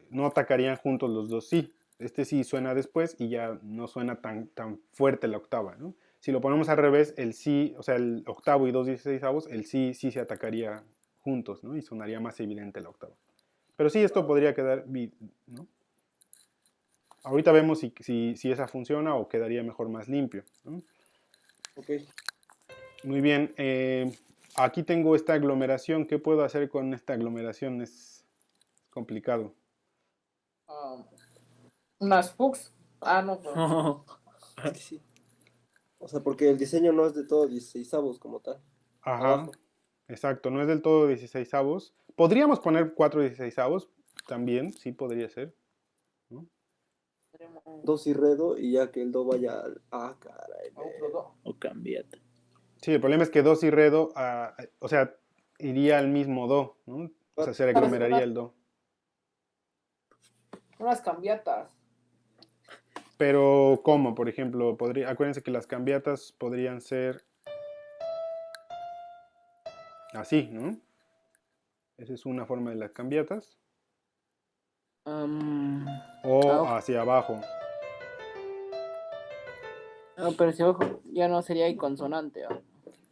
no atacarían juntos los dos sí. Este sí suena después y ya no suena tan fuerte la octava, ¿no? Si lo ponemos al revés, el sí, o sea, el octavo y dos 16avos, el sí se atacaría juntos, ¿no? Y sonaría más evidente la octava. Pero sí, esto podría quedar, ¿no? Ahorita vemos si esa funciona o quedaría mejor más limpio, ¿no? Ok. Muy bien, aquí tengo esta aglomeración. ¿Qué puedo hacer con esta aglomeración? Es complicado. Unas Fuchs. Ah, no, pero. Sí. O sea, porque el diseño no es de todo 16avos como tal. Ajá, Abajo. exacto, no es del todo 16avos. Podríamos poner 4 16avos también, sí podría ser, ¿no? Do, si, re, do, y ya que el do vaya al. Ah, caray. Otro dos. O cambiate. Sí, el problema es que do, si, re, do, o sea, iría al mismo do, ¿no? O sea, se aglomeraría el do. Unas cambiatas. Pero, ¿cómo? Por ejemplo, acuérdense que las cambiatas podrían ser así, ¿no? Esa es una forma de las cambiatas. Am, O ah, hacia abajo. pero si abajo ya no sería ahí consonante.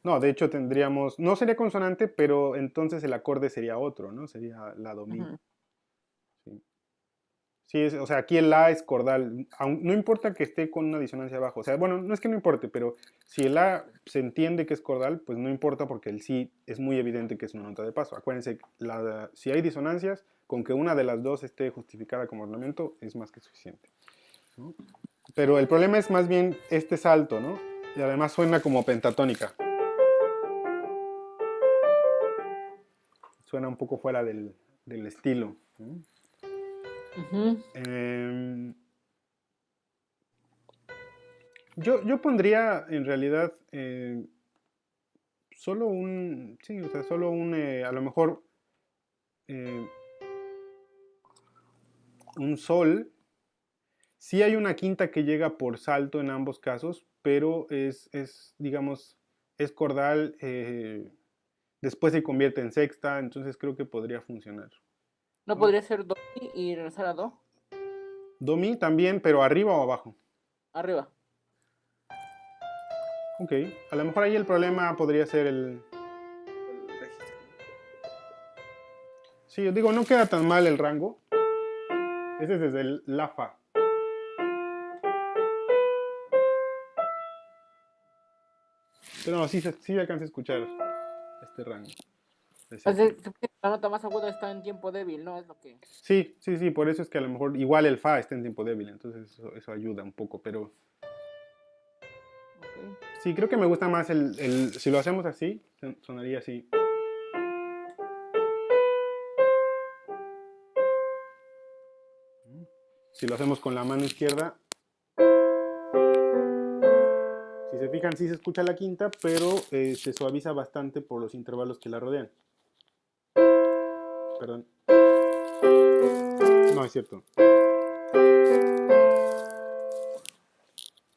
No, de hecho tendríamos, no sería consonante, pero entonces el acorde sería otro, ¿no? Sería la do mi. Ujú. Sí. Sí, o sea, aquí el la es cordal. No importa que esté con una disonancia abajo. O sea, bueno, no es que no importe, pero si el la se entiende que es cordal, pues no importa porque el sí es muy evidente que es una nota de paso. Acuérdense, si hay disonancias, con que una de las dos esté justificada como ornamento es más que suficiente, ¿no? Pero el problema es más bien este salto, ¿no? Y además suena como pentatónica. Suena un poco fuera del estilo, ¿no? Ujú. Yo pondría en realidad solo sí, o sea, solo a lo mejor eh, un sol. Sí hay una quinta que llega por salto en ambos casos, pero digamos, es cordal, después se convierte en sexta, entonces creo que podría funcionar, ¿No ¿no? podría ser do y regresar a do? Do mi también, pero arriba o abajo. Arriba. Ok, a lo mejor ahí el problema podría ser El registro. Sí, yo digo, no queda tan mal el rango. Ese es desde el la fa. Pero no, sí alcanza a escuchar este rango. De séptima. La nota más aguda está en tiempo débil, ¿no? Es lo que... Sí, por eso es que a lo mejor igual el fa está en tiempo débil, entonces eso ayuda un poco, pero Ok. sí, creo que me gusta más si lo hacemos así, sonaría así. Si lo hacemos con la mano izquierda, si se fijan, sí se escucha la quinta, pero se suaviza bastante por los intervalos que la rodean. Perdón. No, es cierto.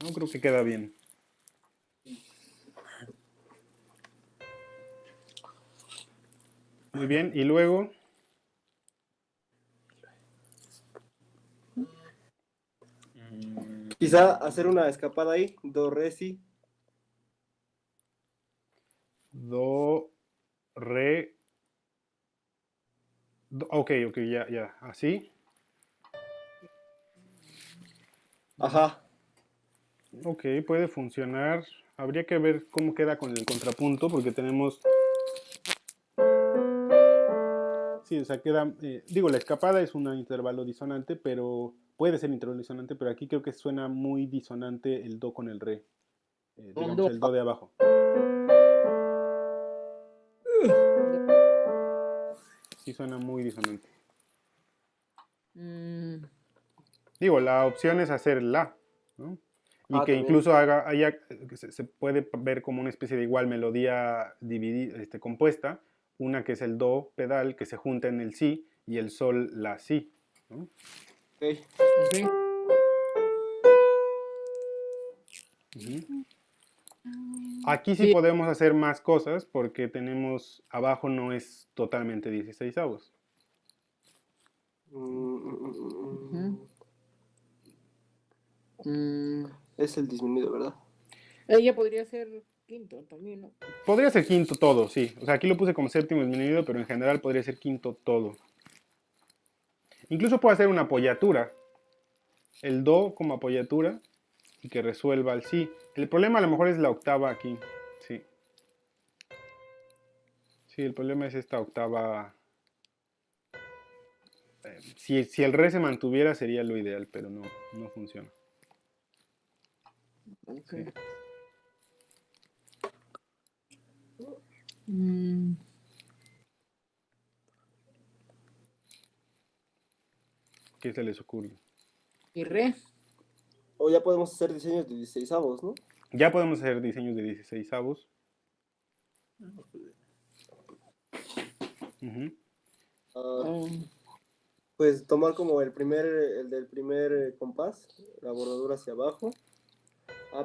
No creo que queda bien. Muy bien, y luego Quizá hacer una escapada ahí, do, re, si. do, re, ok, ya, así. Ajá. Ok, puede funcionar. Habría que ver cómo queda con el contrapunto, porque tenemos... Sí, o sea, queda... digo, la escapada es un intervalo disonante, pero... Puede ser intervalo disonante, pero aquí creo que suena muy disonante el do con el re. El Digamos, do. el do de abajo. Sí suena muy disonante. Mm, Digo, la opción es hacer la, ¿no? Y que También. incluso se puede ver como una especie de igual melodía compuesta, una que es el do pedal que se junta en el si y el sol la si, ¿no? Ok. ok. Ujú. Aquí sí Sí, podemos hacer más cosas porque tenemos abajo no es totalmente 16avos. ujú. Mm, Es el disminuido, ¿verdad? ella podría ser quinto también, ¿no? Podría ser quinto todo, sí. O sea, aquí lo puse como séptimo disminuido, pero en general podría ser quinto todo. Incluso puedo hacer una apoyatura. El do como apoyatura y que resuelva el si. El problema a lo mejor es la octava aquí. Sí. Sí, el problema es esta octava. Si el re se mantuviera sería lo ideal, pero no funciona. Ok. Sí. Mm, ¿Qué se les ocurre? y re. O ya podemos hacer diseños de 16avos, ¿no? Ya podemos hacer diseños de 16avos. Ujú. Ah, Um, pues tomar como el del primer compás, la bordadura hacia abajo.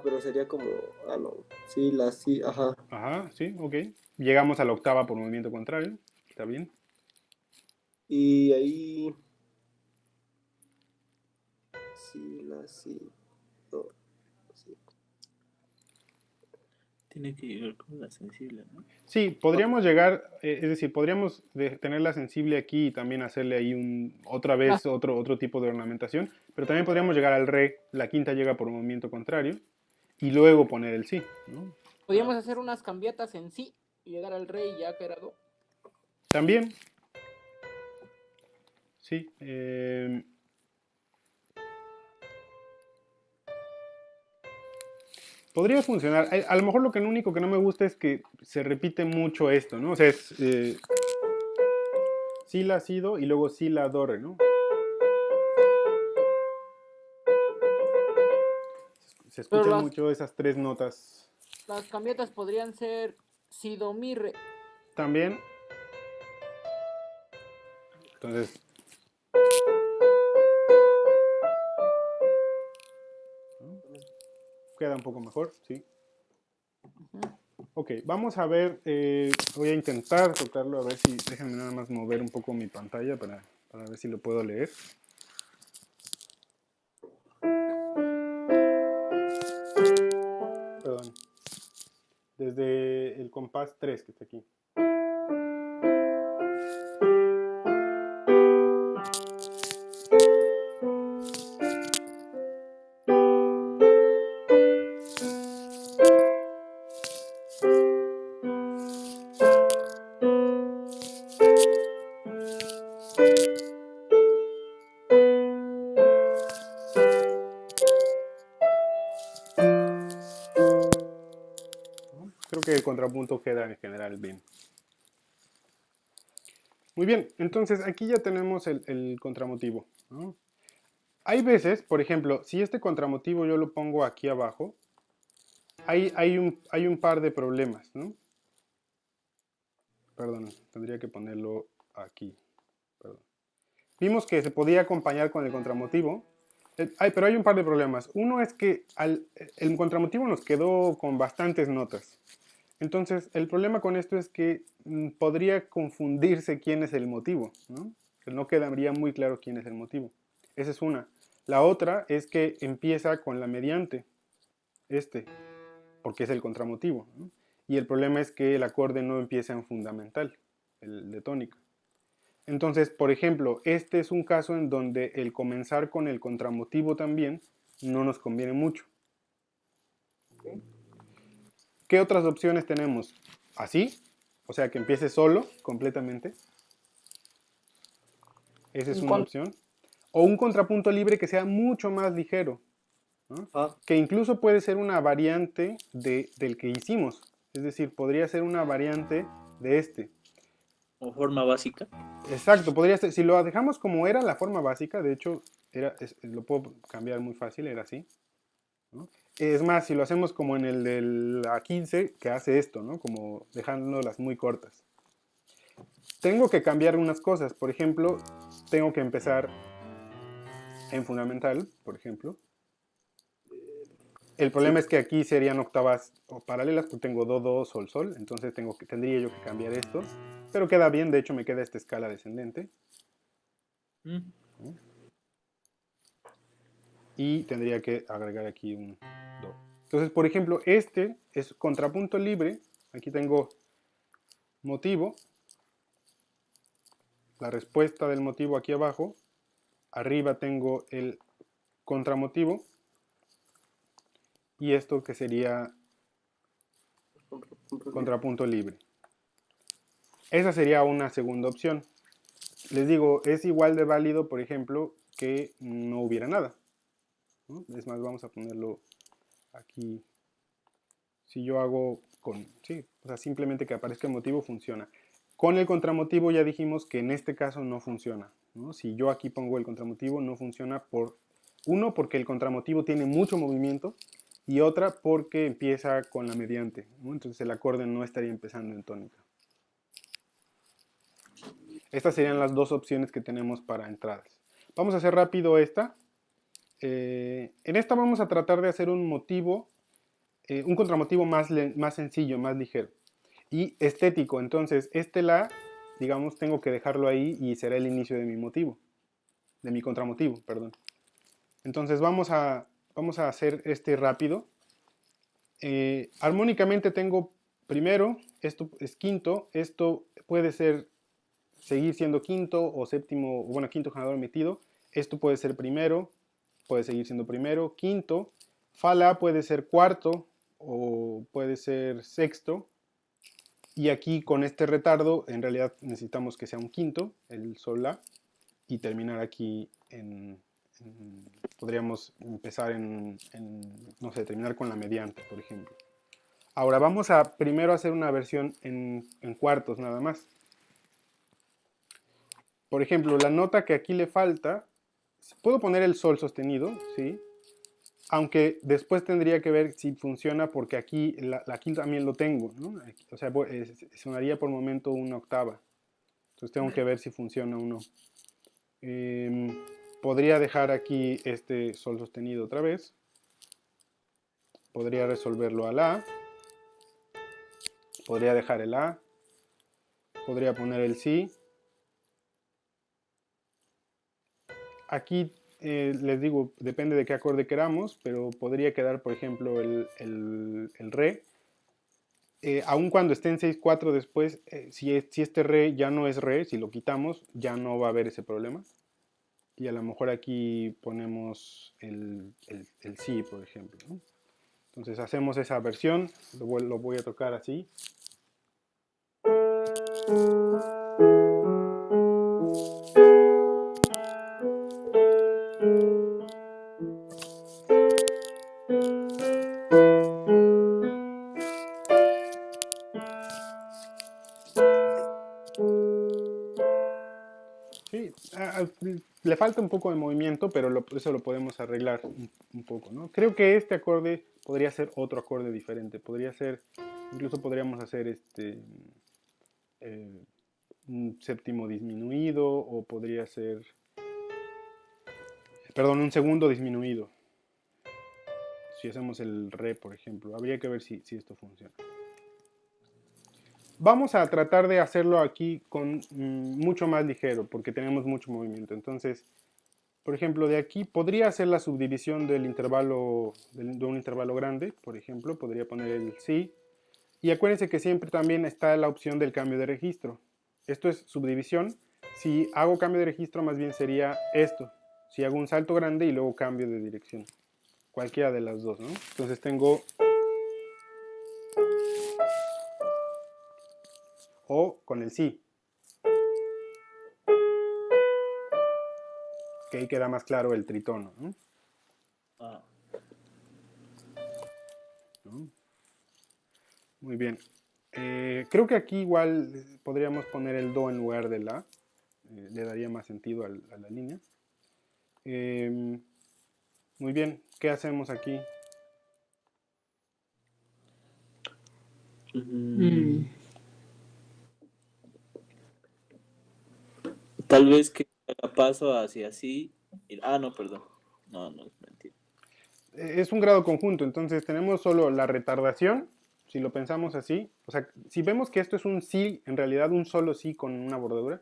Pero sería como, no, sí, la sí, ajá. Ajá, sí, ok. Llegamos a la octava por movimiento contrario. Está bien. Y ahí, si, la, si, do, si. Tiene que llegar con la sensible, ¿no? Sí, podríamos llegar, es decir, podríamos tenerla sensible aquí y también hacerle ahí otra vez otro tipo de ornamentación, pero también podríamos llegar al re, la quinta llega por movimiento contrario, y luego poner el si, ¿no? Podríamos hacer unas cambiatas en sí y llegar al rey ya que era do. También, sí. Podría funcionar. A lo mejor lo único que no me gusta es que se repite mucho esto, ¿no? O sea, es si, la, si, do y luego si, la, do, re, ¿no? Se Pero escuchan mucho esas tres notas. las cambiatas podrían ser si, do, mi, re. También. Entonces. ¿no? Queda un poco mejor, sí. Ok, vamos a ver. Voy a intentar tocarlo, a ver si. Déjenme nada más mover un poco mi pantalla para ver si lo puedo leer. Perdón. Desde el compás 3 que está aquí. Creo que el contrapunto queda en general bien. Muy bien, entonces aquí ya tenemos el contramotivo, ¿no? Hay veces, por ejemplo, si este contramotivo yo lo pongo aquí abajo, hay un par de problemas, ¿no? Perdón, tendría que ponerlo aquí. Perdón. Vimos que se podía acompañar con el contramotivo, pero hay un par de problemas. Uno es que el contramotivo nos quedó con bastantes notas. Entonces, el problema con esto es que podría confundirse quién es el motivo, ¿no? Que no quedaría muy claro quién es el motivo. Esa es una. La otra es que empieza con la mediante, porque es el contramotivo, ¿no? Y el problema es que el acorde no empieza en fundamental, el de tónica. Entonces, por ejemplo, este es un caso en donde el comenzar con el contramotivo también no nos conviene mucho. ¿Qué otras opciones tenemos? Así, o sea, que empiece solo, completamente. Esa es una opción. O un contrapunto libre que sea mucho más ligero, ¿no? Que incluso puede ser una variante del que hicimos. Es decir, podría ser una variante de este. O forma básica. Exacto, podría ser. Si lo dejamos como era la forma básica, de hecho, lo puedo cambiar muy fácil, era así, ¿no? Es más, si lo hacemos como en el de la 15, que hace esto, ¿no? Como dejándolas muy cortas. Tengo que cambiar unas cosas. Por ejemplo, tengo que empezar en fundamental, por ejemplo. El problema es que aquí serían octavas paralelas, porque tengo do, do, sol, sol. Entonces tendría yo que cambiar esto. Pero queda bien, de hecho me queda esta escala descendente. Y tendría que agregar aquí un do. Entonces, por ejemplo, este es contrapunto libre. Aquí tengo motivo. La respuesta del motivo aquí abajo. Arriba tengo el contramotivo. Y esto que sería contrapunto libre. Esa sería una segunda opción. Les digo, es igual de válido, por ejemplo, que no hubiera nada, ¿no? Es más, vamos a ponerlo aquí. Si yo hago sí, o sea, simplemente que aparezca el motivo, funciona. Con el contramotivo ya dijimos que en este caso no funciona, ¿no? Si yo aquí pongo el contramotivo, no funciona porque el contramotivo tiene mucho movimiento, y otra porque empieza con la mediante, ¿no? Entonces el acorde no estaría empezando en tónica. Estas serían las dos opciones que tenemos para entradas. Vamos a hacer rápido esta. En esta vamos a tratar de hacer un motivo, un contramotivo más sencillo, más ligero y estético. Entonces este la, digamos, tengo que dejarlo ahí y será el inicio de mi motivo, de mi contramotivo, perdón. Entonces vamos a hacer este rápido. Armónicamente tengo primero, esto es quinto, esto puede seguir siendo quinto o séptimo, bueno, quinto generador metido. Esto puede ser primero, puede seguir siendo primero, quinto. Fa la puede ser cuarto o puede ser sexto. Y aquí con este retardo, en realidad necesitamos que sea un quinto, el sol la, y terminar aquí podríamos empezar no sé, terminar con la mediante, por ejemplo. Ahora vamos a primero hacer una versión en cuartos nada más. Por ejemplo, la nota que aquí le falta, puedo poner el sol sostenido, ¿sí? Aunque después tendría que ver si funciona porque aquí la quinta también lo tengo, ¿no? O sea, sonaría por momento una octava. Entonces tengo que ver si funciona o no. Podría dejar aquí este sol sostenido otra vez. Podría resolverlo a la. Podría dejar el a. Podría poner el si. Aquí les digo, depende de qué acorde queramos, pero podría quedar, por ejemplo, el re. Aun cuando esté en 6-4 después, si este re ya no es re, si lo quitamos, ya no va a haber ese problema. Y a lo mejor aquí ponemos el si, por ejemplo, ¿no? Entonces hacemos esa versión, lo voy a tocar así. Sí, le falta un poco de movimiento, pero eso lo podemos arreglar un poco, ¿no? Creo que este acorde podría ser otro acorde diferente. Podría ser, incluso podríamos hacer un séptimo disminuido o podría ser, perdón, un segundo disminuido. Si hacemos el re, por ejemplo, habría que ver si esto funciona. Vamos a tratar de hacerlo aquí con mucho más ligero, porque tenemos mucho movimiento. Entonces, por ejemplo, de aquí podría hacer la subdivisión del intervalo, de un intervalo grande, por ejemplo, podría poner el si. Y acuérdense que siempre también está la opción del cambio de registro. Esto es subdivisión. Si hago cambio de registro, más bien sería esto. Si hago un salto grande y luego cambio de dirección. Cualquiera de las dos, ¿no? Entonces tengo... O con el si. Que ahí queda más claro el tritono, ¿no? Ah, ¿No? Muy bien. Creo que aquí igual podríamos poner el do en lugar de la. Le daría más sentido a la línea. Muy bien. ¿Qué hacemos aquí? Tal vez que haga paso hacia así. No, perdón. No, es mentira. Es un grado conjunto, entonces tenemos solo la retardación, si lo pensamos así. O sea, si vemos que esto es un si, en realidad un solo si con una bordadura,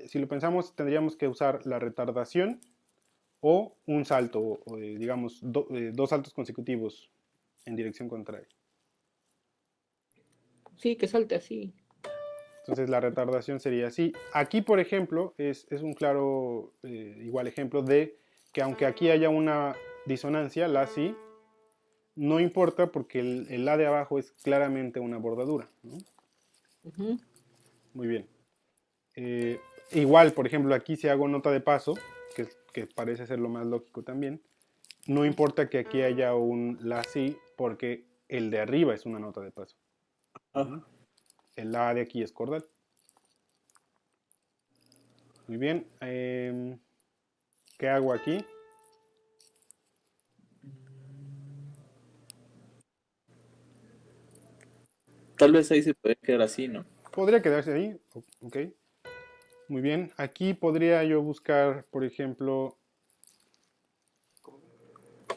si lo pensamos tendríamos que usar la retardación o un salto, o digamos dos saltos consecutivos en dirección contraria. Sí, que salte así. Entonces la retardación sería así. Aquí, por ejemplo, es un claro igual ejemplo de que aunque aquí haya una disonancia, la si, no importa porque el la de abajo es claramente una bordadura, ¿no? Ujú. Muy bien. Igual, por ejemplo, aquí si hago nota de paso, que parece ser lo más lógico también, no importa que aquí haya un la si, porque el de arriba es una nota de paso. Ah, El la de aquí es cordal. Muy bien. ¿Qué hago aquí? tal vez ahí se puede quedar así, ¿no? Podría quedarse ahí. Ok. Muy bien. Aquí podría yo buscar, por ejemplo,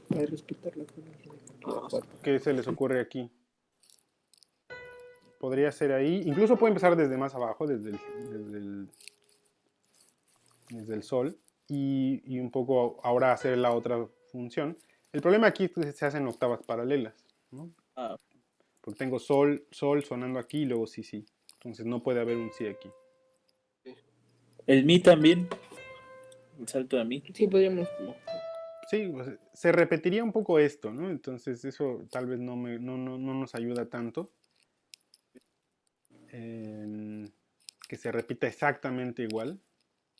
Hay que respetar la comunidad. ¿qué se les ocurre aquí? Podría ser ahí. Incluso puedo empezar desde más abajo, desde el sol. y un poco ahora hacer la otra función. El problema aquí es que se hacen octavas paralelas, ¿no? Ah, Porque tengo sol, sol sonando aquí y luego sí, sí. Entonces no puede haber un sí aquí. el mi también. El salto de mi. Sí, podríamos. Sí, pues, se repetiría un poco esto, ¿no? Entonces eso tal vez no nos ayuda tanto. Que se repita exactamente igual,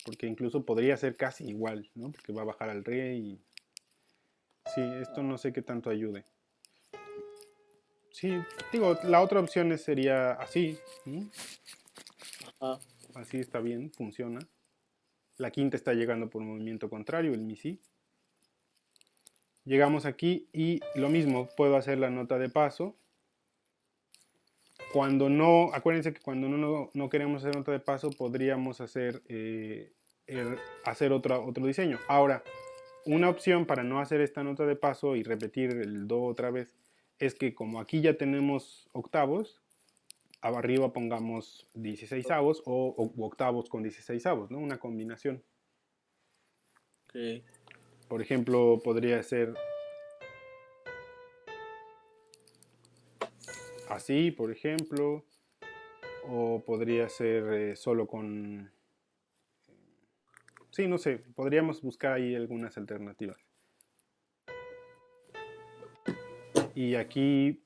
porque incluso podría ser casi igual, ¿no? Porque va a bajar al re y... Sí, esto no sé qué tanto ayude. Sí, digo, la otra opción sería así, ¿no? Ah, Así está bien, funciona. La quinta está llegando por movimiento contrario, el mi si. Llegamos aquí y lo mismo, puedo hacer la nota de paso. Cuando no, acuérdense que cuando no queremos hacer nota de paso, podríamos hacer, hacer otro diseño. Ahora, una opción para no hacer esta nota de paso y repetir el do otra vez es que como aquí ya tenemos octavos, arriba pongamos 16avos o octavos con 16avos, ¿no? Una combinación. ok. Por ejemplo, podría ser así, por ejemplo, o podría ser solo con... Sí, no sé, podríamos buscar ahí algunas alternativas. Y aquí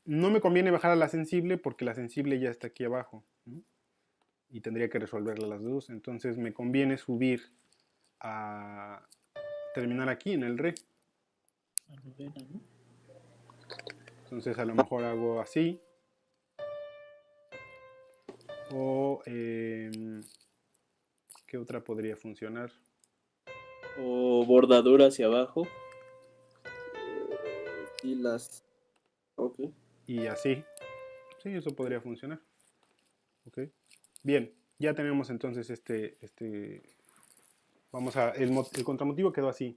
no me conviene bajar a la sensible porque la sensible ya está aquí abajo, ¿no? Y tendría que resolverla las dos. Entonces me conviene subir a terminar aquí en el re. Entonces a lo mejor hago así. O ¿qué otra podría funcionar? O bordadura hacia abajo. Y las... Ok. Y así. Sí, eso podría funcionar. Ok. Bien, ya tenemos entonces vamos a, el contramotivo quedó así.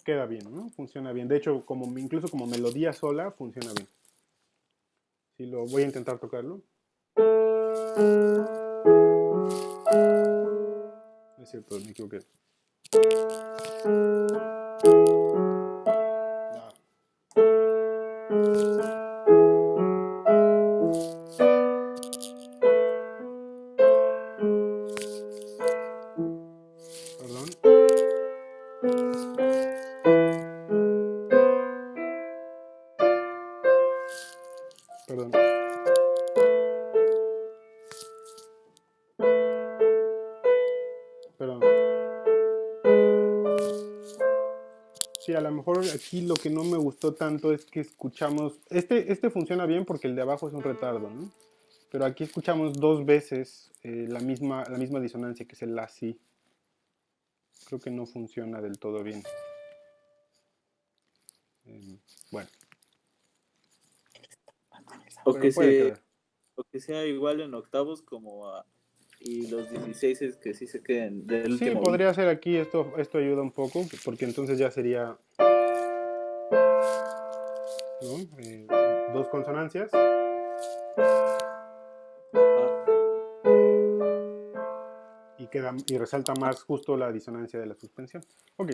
Queda bien, ¿no? Funciona bien. De hecho, incluso como melodía sola, funciona bien. Si lo voy a intentar tocarlo. Es cierto, me equivoqué. Perdón. Perdón. Perdón. Sí, a lo mejor aquí lo que no me gustó tanto es que escuchamos... Este funciona bien porque el de abajo es un retardo, ¿no? Pero aquí escuchamos dos veces la misma disonancia, que es el la si. Creo que no funciona del todo bien. Bueno, O pero que, puede se, quedar. o que sea igual en octavos y los 16 es que sí se queden del Sí, último beat. podría ser aquí, esto ayuda un poco, porque entonces ya sería, ¿no? Dos consonancias. Y resalta más justo la disonancia de la suspensión. Ok,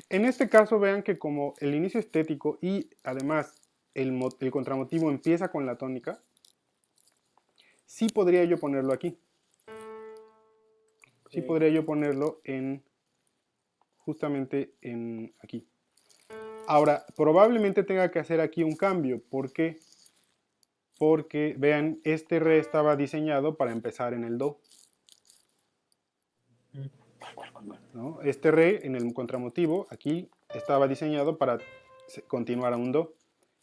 en este caso vean que como el inicio estético y además el contramotivo empieza con la tónica, sí podría yo ponerlo aquí. Sí podría yo ponerlo justamente en aquí. Ahora, probablemente tenga que hacer aquí un cambio. ¿Por qué? Porque, vean, este re estaba diseñado para empezar en el do, ¿no? Este re en el contramotivo, aquí estaba diseñado para continuar a un do.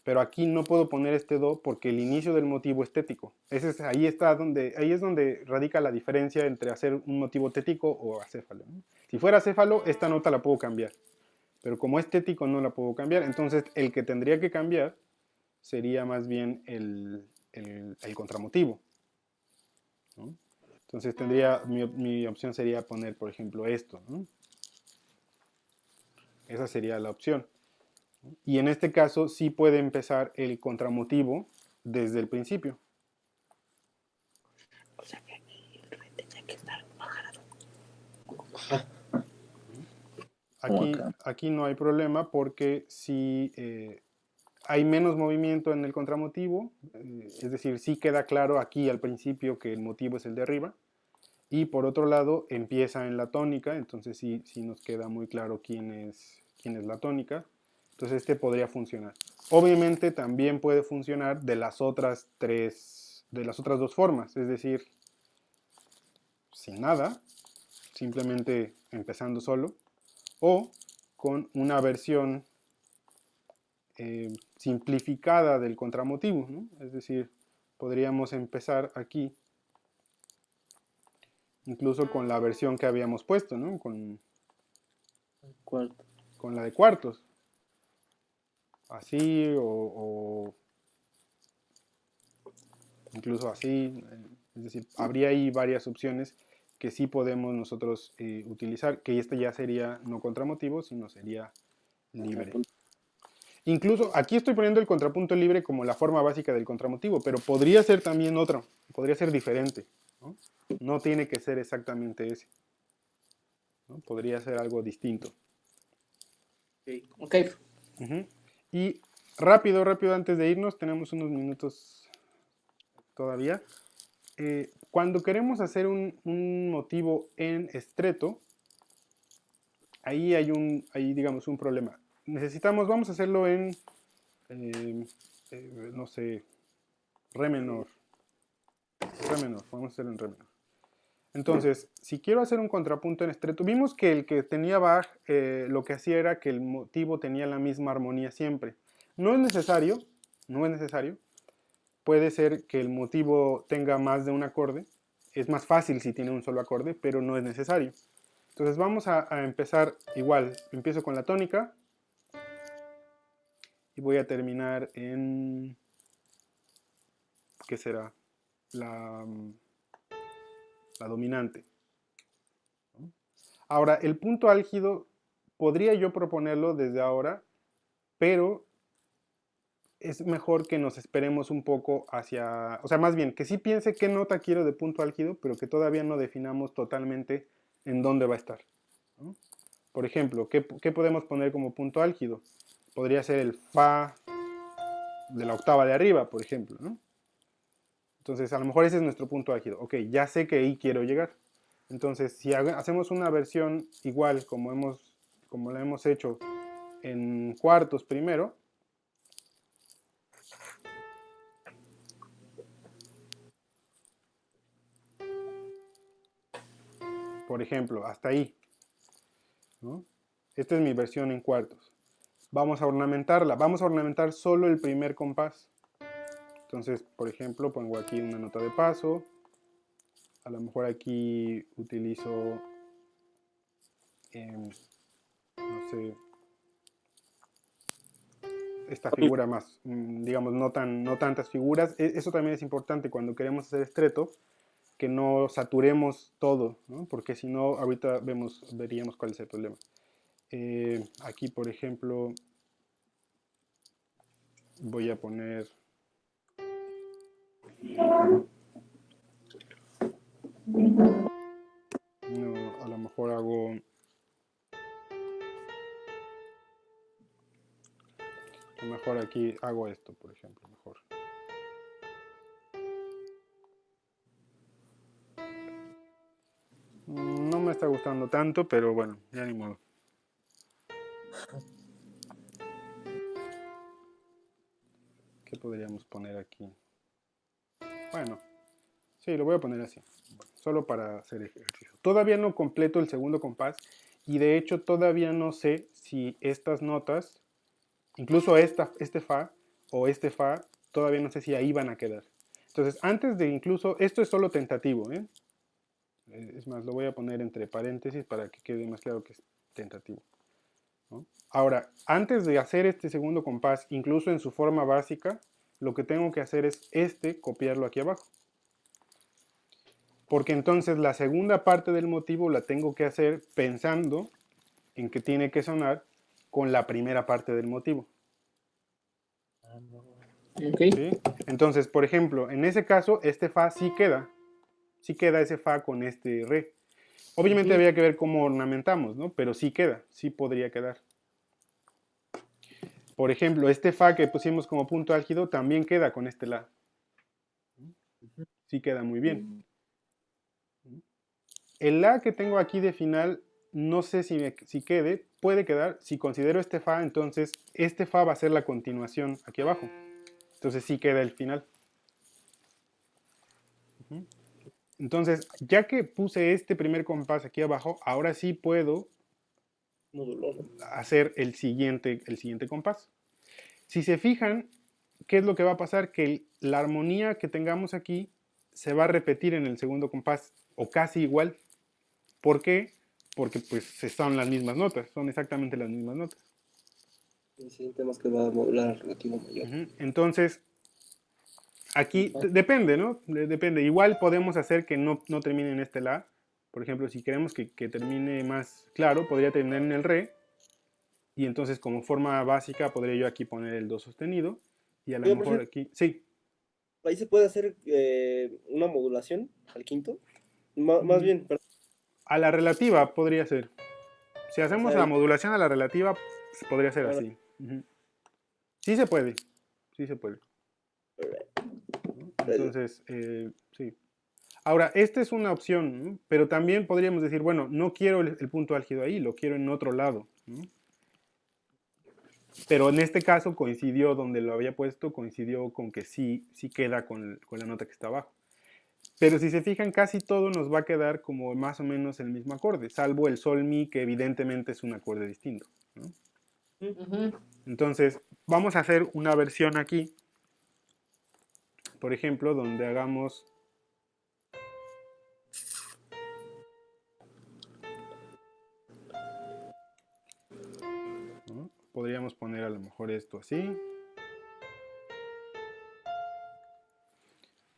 Pero aquí no puedo poner este do porque el inicio del motivo es tético. Ahí es donde radica la diferencia entre hacer un motivo tético o acéfalo, ¿no? Si fuera acéfalo, esta nota la puedo cambiar. Pero como es tético, no la puedo cambiar. Entonces, el que tendría que cambiar sería más bien el contramotivo, ¿no? Entonces, mi opción sería poner, por ejemplo, esto, ¿no? Esa sería la opción. Y en este caso sí puede empezar el contramotivo desde el principio. O sea que el re tenía que estar bajado. Aquí no hay problema porque si hay menos movimiento en el contramotivo, es decir, sí queda claro aquí al principio que el motivo es el de arriba, y por otro lado empieza en la tónica, entonces sí nos queda muy claro quién es la tónica, entonces este podría funcionar. Obviamente también puede funcionar de las otras dos formas, es decir, sin nada, simplemente empezando solo, o con una versión simplificada del contramotivo, ¿no? Es decir, podríamos empezar aquí incluso con la versión que habíamos puesto, ¿no? Con la de cuartos. Así o incluso así. Es decir, habría ahí varias opciones que sí podemos nosotros utilizar, que este ya sería no contramotivo, sino sería libre. Incluso aquí estoy poniendo el contrapunto libre como la forma básica del contramotivo, pero podría ser también otra, podría ser diferente, ¿no? No tiene que ser exactamente ese, ¿no? Podría ser algo distinto. Ok. Y rápido antes de irnos, tenemos unos minutos todavía. Cuando queremos hacer un motivo en estreto, ahí hay digamos un problema. Vamos a hacerlo en, no sé, re menor. Vamos a hacerlo en re menor. Entonces, si quiero hacer un contrapunto en estreto, vimos que el que tenía Bach lo que hacía era que el motivo tenía la misma armonía siempre. No es necesario, puede ser que el motivo tenga más de un acorde, es más fácil si tiene un solo acorde, pero no es necesario. Entonces vamos a empezar igual, empiezo con la tónica y voy a terminar en, ¿qué será? La dominante. Ahora, el punto álgido podría yo proponerlo desde ahora, pero es mejor que nos esperemos un poco hacia, o sea, más bien, que sí piense qué nota quiero de punto álgido, pero que todavía no definamos totalmente en dónde va a estar, ¿no? Por ejemplo, ¿qué podemos poner como punto álgido? Podría ser el fa de la octava de arriba, por ejemplo, ¿no? Entonces, a lo mejor ese es nuestro punto álgido. Ok, ya sé que ahí quiero llegar. Entonces, si hacemos una versión igual como la hemos hecho en cuartos primero, por ejemplo, hasta ahí, ¿no? Esta es mi versión en cuartos. Vamos a ornamentarla. Vamos a ornamentar solo el primer compás. Entonces, por ejemplo, pongo aquí una nota de paso. A lo mejor aquí utilizo, no sé, esta figura más, digamos, no tantas figuras. Eso también es importante cuando queremos hacer estreto, que no saturemos todo, ¿no? Porque si no, ahorita veríamos cuál es el problema. Aquí, por ejemplo, voy a poner... No, a lo mejor hago... A lo mejor aquí hago esto, por ejemplo, mejor. No me está gustando tanto, pero bueno, ya ni modo. ¿Qué podríamos poner aquí? Bueno, sí, lo voy a poner así, solo para hacer ejercicio. Todavía no completo el segundo compás y de hecho todavía no sé si estas notas, incluso este fa o este fa, todavía no sé si ahí van a quedar. Entonces, antes de incluso, esto es solo tentativo, ¿eh? Es más, lo voy a poner entre paréntesis para que quede más claro que es tentativo, ¿no? Ahora, antes de hacer este segundo compás, incluso en su forma básica, lo que tengo que hacer es copiarlo aquí abajo. Porque entonces la segunda parte del motivo la tengo que hacer pensando en que tiene que sonar con la primera parte del motivo. Ok. ¿sí? Entonces, por ejemplo, en ese caso, este fa sí queda ese fa con este re. Obviamente habría que ver cómo ornamentamos, ¿no? Pero sí queda, sí podría quedar. Por ejemplo, este fa que pusimos como punto álgido también queda con este la. Sí queda muy bien. El la que tengo aquí de final, no sé si quede, puede quedar. Si considero este fa, entonces este fa va a ser la continuación aquí abajo. Entonces sí queda el final. Entonces, ya que puse este primer compás aquí abajo, ahora sí puedo Módulo, ¿no? hacer el siguiente compás. Si se fijan, ¿qué es lo que va a pasar? Que la armonía que tengamos aquí se va a repetir en el segundo compás, o casi igual. ¿Por qué? Porque pues son las mismas notas, son exactamente las mismas notas. El siguiente tema es que va a modular relativo mayor. Entonces, aquí depende, ¿no? Depende. Igual podemos hacer que no termine en este la. Por ejemplo, si queremos que termine más claro, podría terminar en el re. Y entonces, como forma básica, podría yo aquí poner el do sostenido. Y a lo Oye, mejor aquí. Sí. Ahí se puede hacer una modulación al quinto. Más bien, perdón. A la relativa podría ser. Si O hacemos sea, la modulación a la relativa, pues, podría ser así. Sí se puede. Sí se puede. Entonces, sí. Ahora, esta es una opción, ¿no? Pero también podríamos decir, bueno, no quiero el punto álgido ahí, lo quiero en otro lado, ¿no? Pero en este caso coincidió donde lo había puesto, coincidió con que sí queda con la nota que está abajo. Pero si se fijan, casi todo nos va a quedar como más o menos el mismo acorde, salvo el sol mi, que evidentemente es un acorde distinto, ¿no? Entonces, vamos a hacer una versión aquí, por ejemplo, donde hagamos... ¿no? Podríamos poner a lo mejor esto así.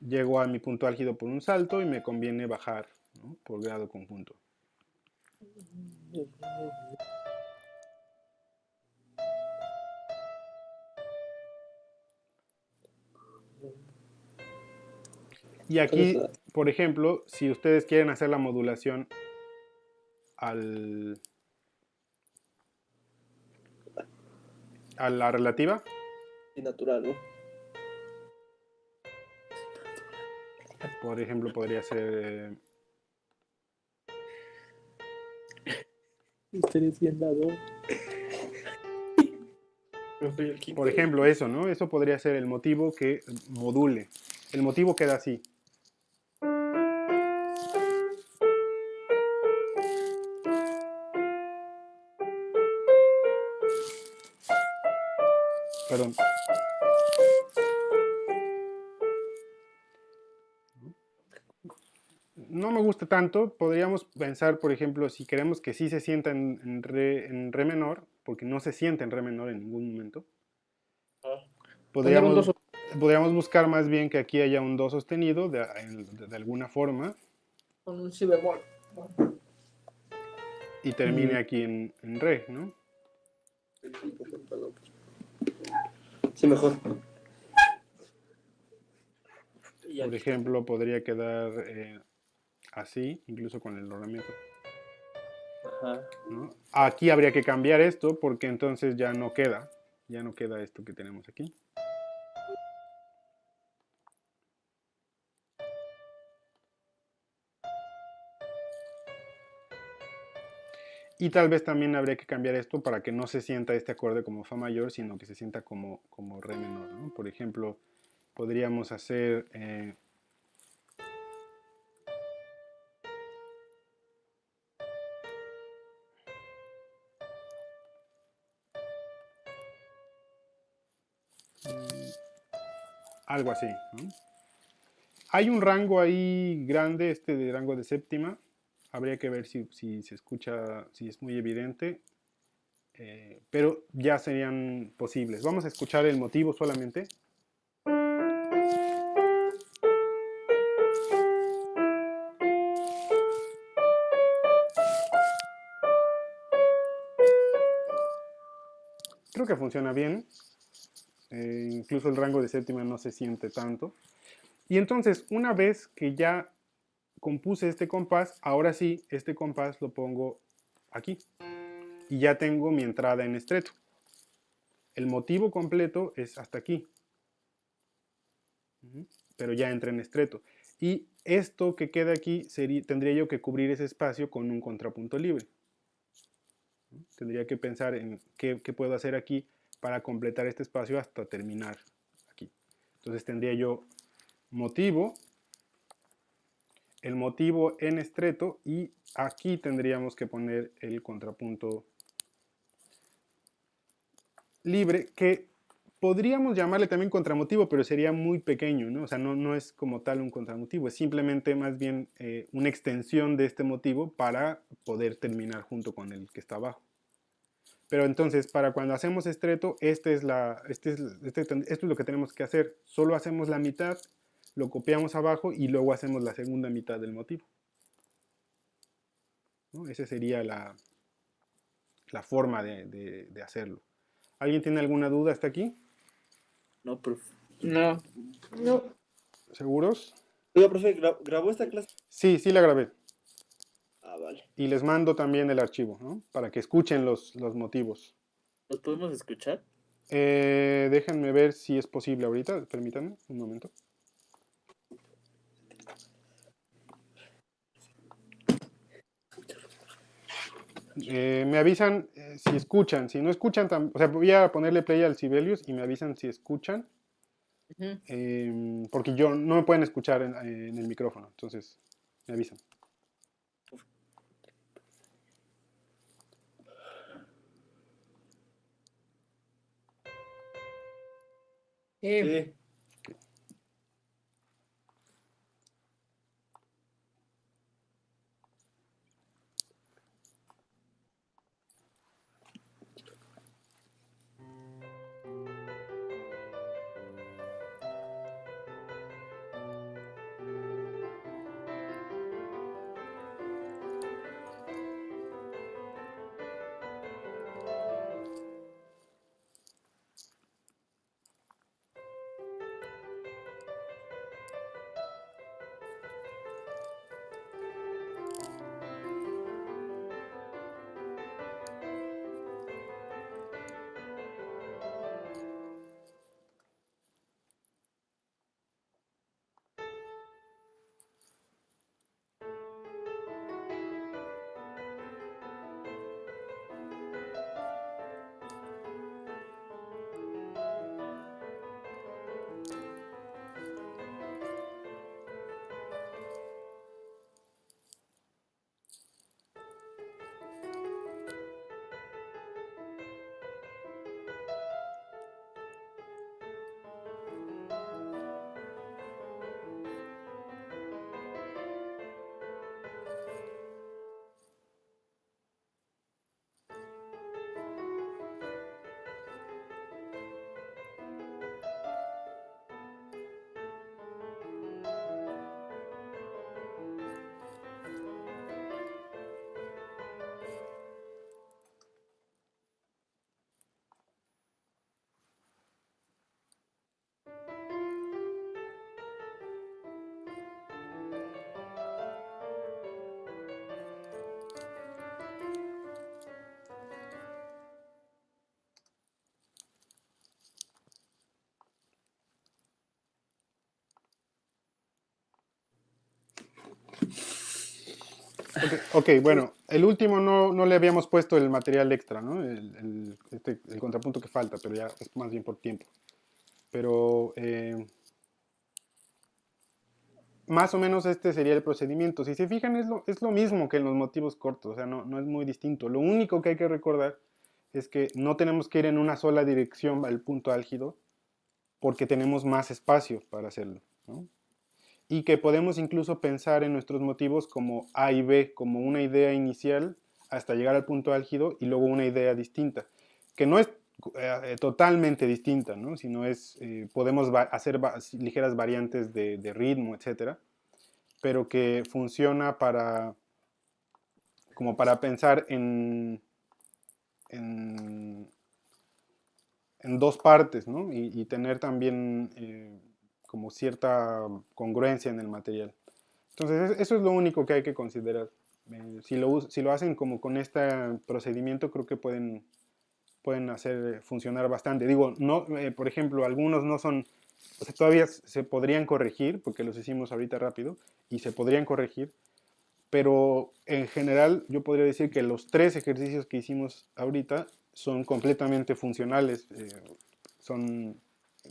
Llego a mi punto álgido por un salto y me conviene bajar, ¿no? Por grado conjunto. Y aquí, por ejemplo, si ustedes quieren hacer la modulación a la relativa, Sí, natural, ¿no? por ejemplo, podría ser... Ustedes bien dado. por ejemplo, eso, ¿no? Eso podría ser el motivo que module. El motivo queda así. Perdón. No me gusta tanto. Podríamos pensar, por ejemplo, si queremos que sí se sienta en re menor, porque no se siente en re menor en ningún momento. Poner un Podríamos buscar más bien que aquí haya un do sostenido de alguna forma con un si bemol. y termine aquí en re, ¿no? Sí, mejor. Por ejemplo, podría quedar así, incluso con el ornamento. Ajá. ¿No? Aquí habría que cambiar esto porque entonces ya no queda esto que tenemos aquí. Y tal vez también habría que cambiar esto para que no se sienta este acorde como fa mayor, sino que se sienta como re menor, ¿no? Por ejemplo, podríamos hacer... algo así, ¿no? Hay un rango ahí grande, de rango de séptima. Habría que ver si se escucha, si es muy evidente. Pero ya serían posibles. Vamos a escuchar el motivo solamente. Creo que funciona bien. incluso el rango de séptima no se siente tanto. Y entonces, una vez que ya compuse este compás, ahora sí, este compás lo pongo aquí. Y ya tengo mi entrada en estreto. El motivo completo es hasta aquí. Pero ya entra en estreto. Y esto que queda aquí, tendría yo que cubrir ese espacio con un contrapunto libre. Tendría que pensar en qué puedo hacer aquí para completar este espacio hasta terminar aquí. Entonces tendría yo motivo, el motivo en estreto, y aquí tendríamos que poner el contrapunto libre, que podríamos llamarle también contramotivo, pero sería muy pequeño, ¿no? O sea, no es como tal un contramotivo, es simplemente más bien una extensión de este motivo para poder terminar junto con el que está abajo. Pero entonces, para cuando hacemos estreto, esto es lo que tenemos que hacer. Solo hacemos la mitad, lo copiamos abajo y luego hacemos la segunda mitad del motivo, ¿no? Esa sería la forma de hacerlo. ¿Alguien tiene alguna duda hasta aquí? No, profe. No. No, ¿Seguros? Oiga, profe, ¿grabó esta clase? Sí, sí la grabé. Ah, vale. Y les mando también el archivo, ¿no? Para que escuchen los motivos. ¿Los podemos escuchar? Déjenme ver si es posible ahorita. Permítanme un momento. Me avisan si escuchan. Si no escuchan, o sea, voy a ponerle play al Sibelius y me avisan si escuchan. Porque no me pueden escuchar en el micrófono. Entonces, me avisan. Sí. Ok, bueno, el último no le habíamos puesto el material extra, ¿no? El contrapunto que falta, pero ya es más bien por tiempo. Pero más o menos este sería el procedimiento. Si se fijan, es lo mismo que en los motivos cortos, o sea, no es muy distinto. Lo único que hay que recordar es que no tenemos que ir en una sola dirección al punto álgido, porque tenemos más espacio para hacerlo, ¿no? Y que podemos incluso pensar en nuestros motivos como A y B, como una idea inicial hasta llegar al punto álgido y luego una idea distinta, que no es totalmente distinta, ¿no? Sino podemos hacer ligeras variantes de ritmo, etcétera, pero que funciona como para pensar en en dos partes, ¿no? Y tener también como cierta congruencia en el material. Entonces, eso es lo único que hay que considerar. Si lo hacen como con este procedimiento, creo que pueden hacer funcionar bastante. Digo, no, por ejemplo, algunos no son, o sea, todavía se podrían corregir, porque los hicimos ahorita rápido, y se podrían corregir, pero en general yo podría decir que los 3 ejercicios que hicimos ahorita son completamente funcionales, son,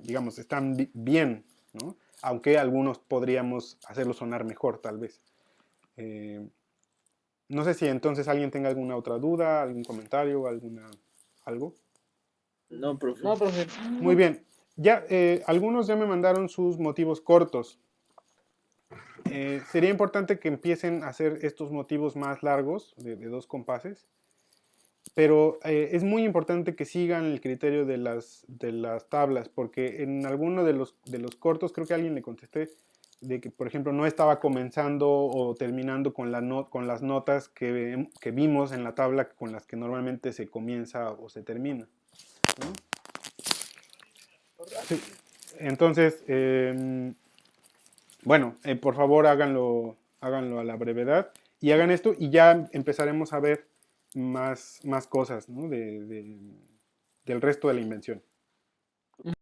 digamos, están bien, ¿no? Aunque algunos podríamos hacerlo sonar mejor, tal vez. No sé si entonces alguien tenga alguna otra duda, algún comentario, algo. No, profe. No, profe. Muy bien. Ya, algunos ya me mandaron sus motivos cortos. Sería importante que empiecen a hacer estos motivos más largos, de 2 compases, pero es muy importante que sigan el criterio de las tablas, porque en alguno de los cortos, creo que a alguien le contesté, de que, por ejemplo, no estaba comenzando o terminando con las notas que vimos en la tabla con las que normalmente se comienza o se termina, ¿no? Sí. Entonces, bueno, por favor háganlo a la brevedad y hagan esto y ya empezaremos a ver más cosas, ¿no? del resto de la invención.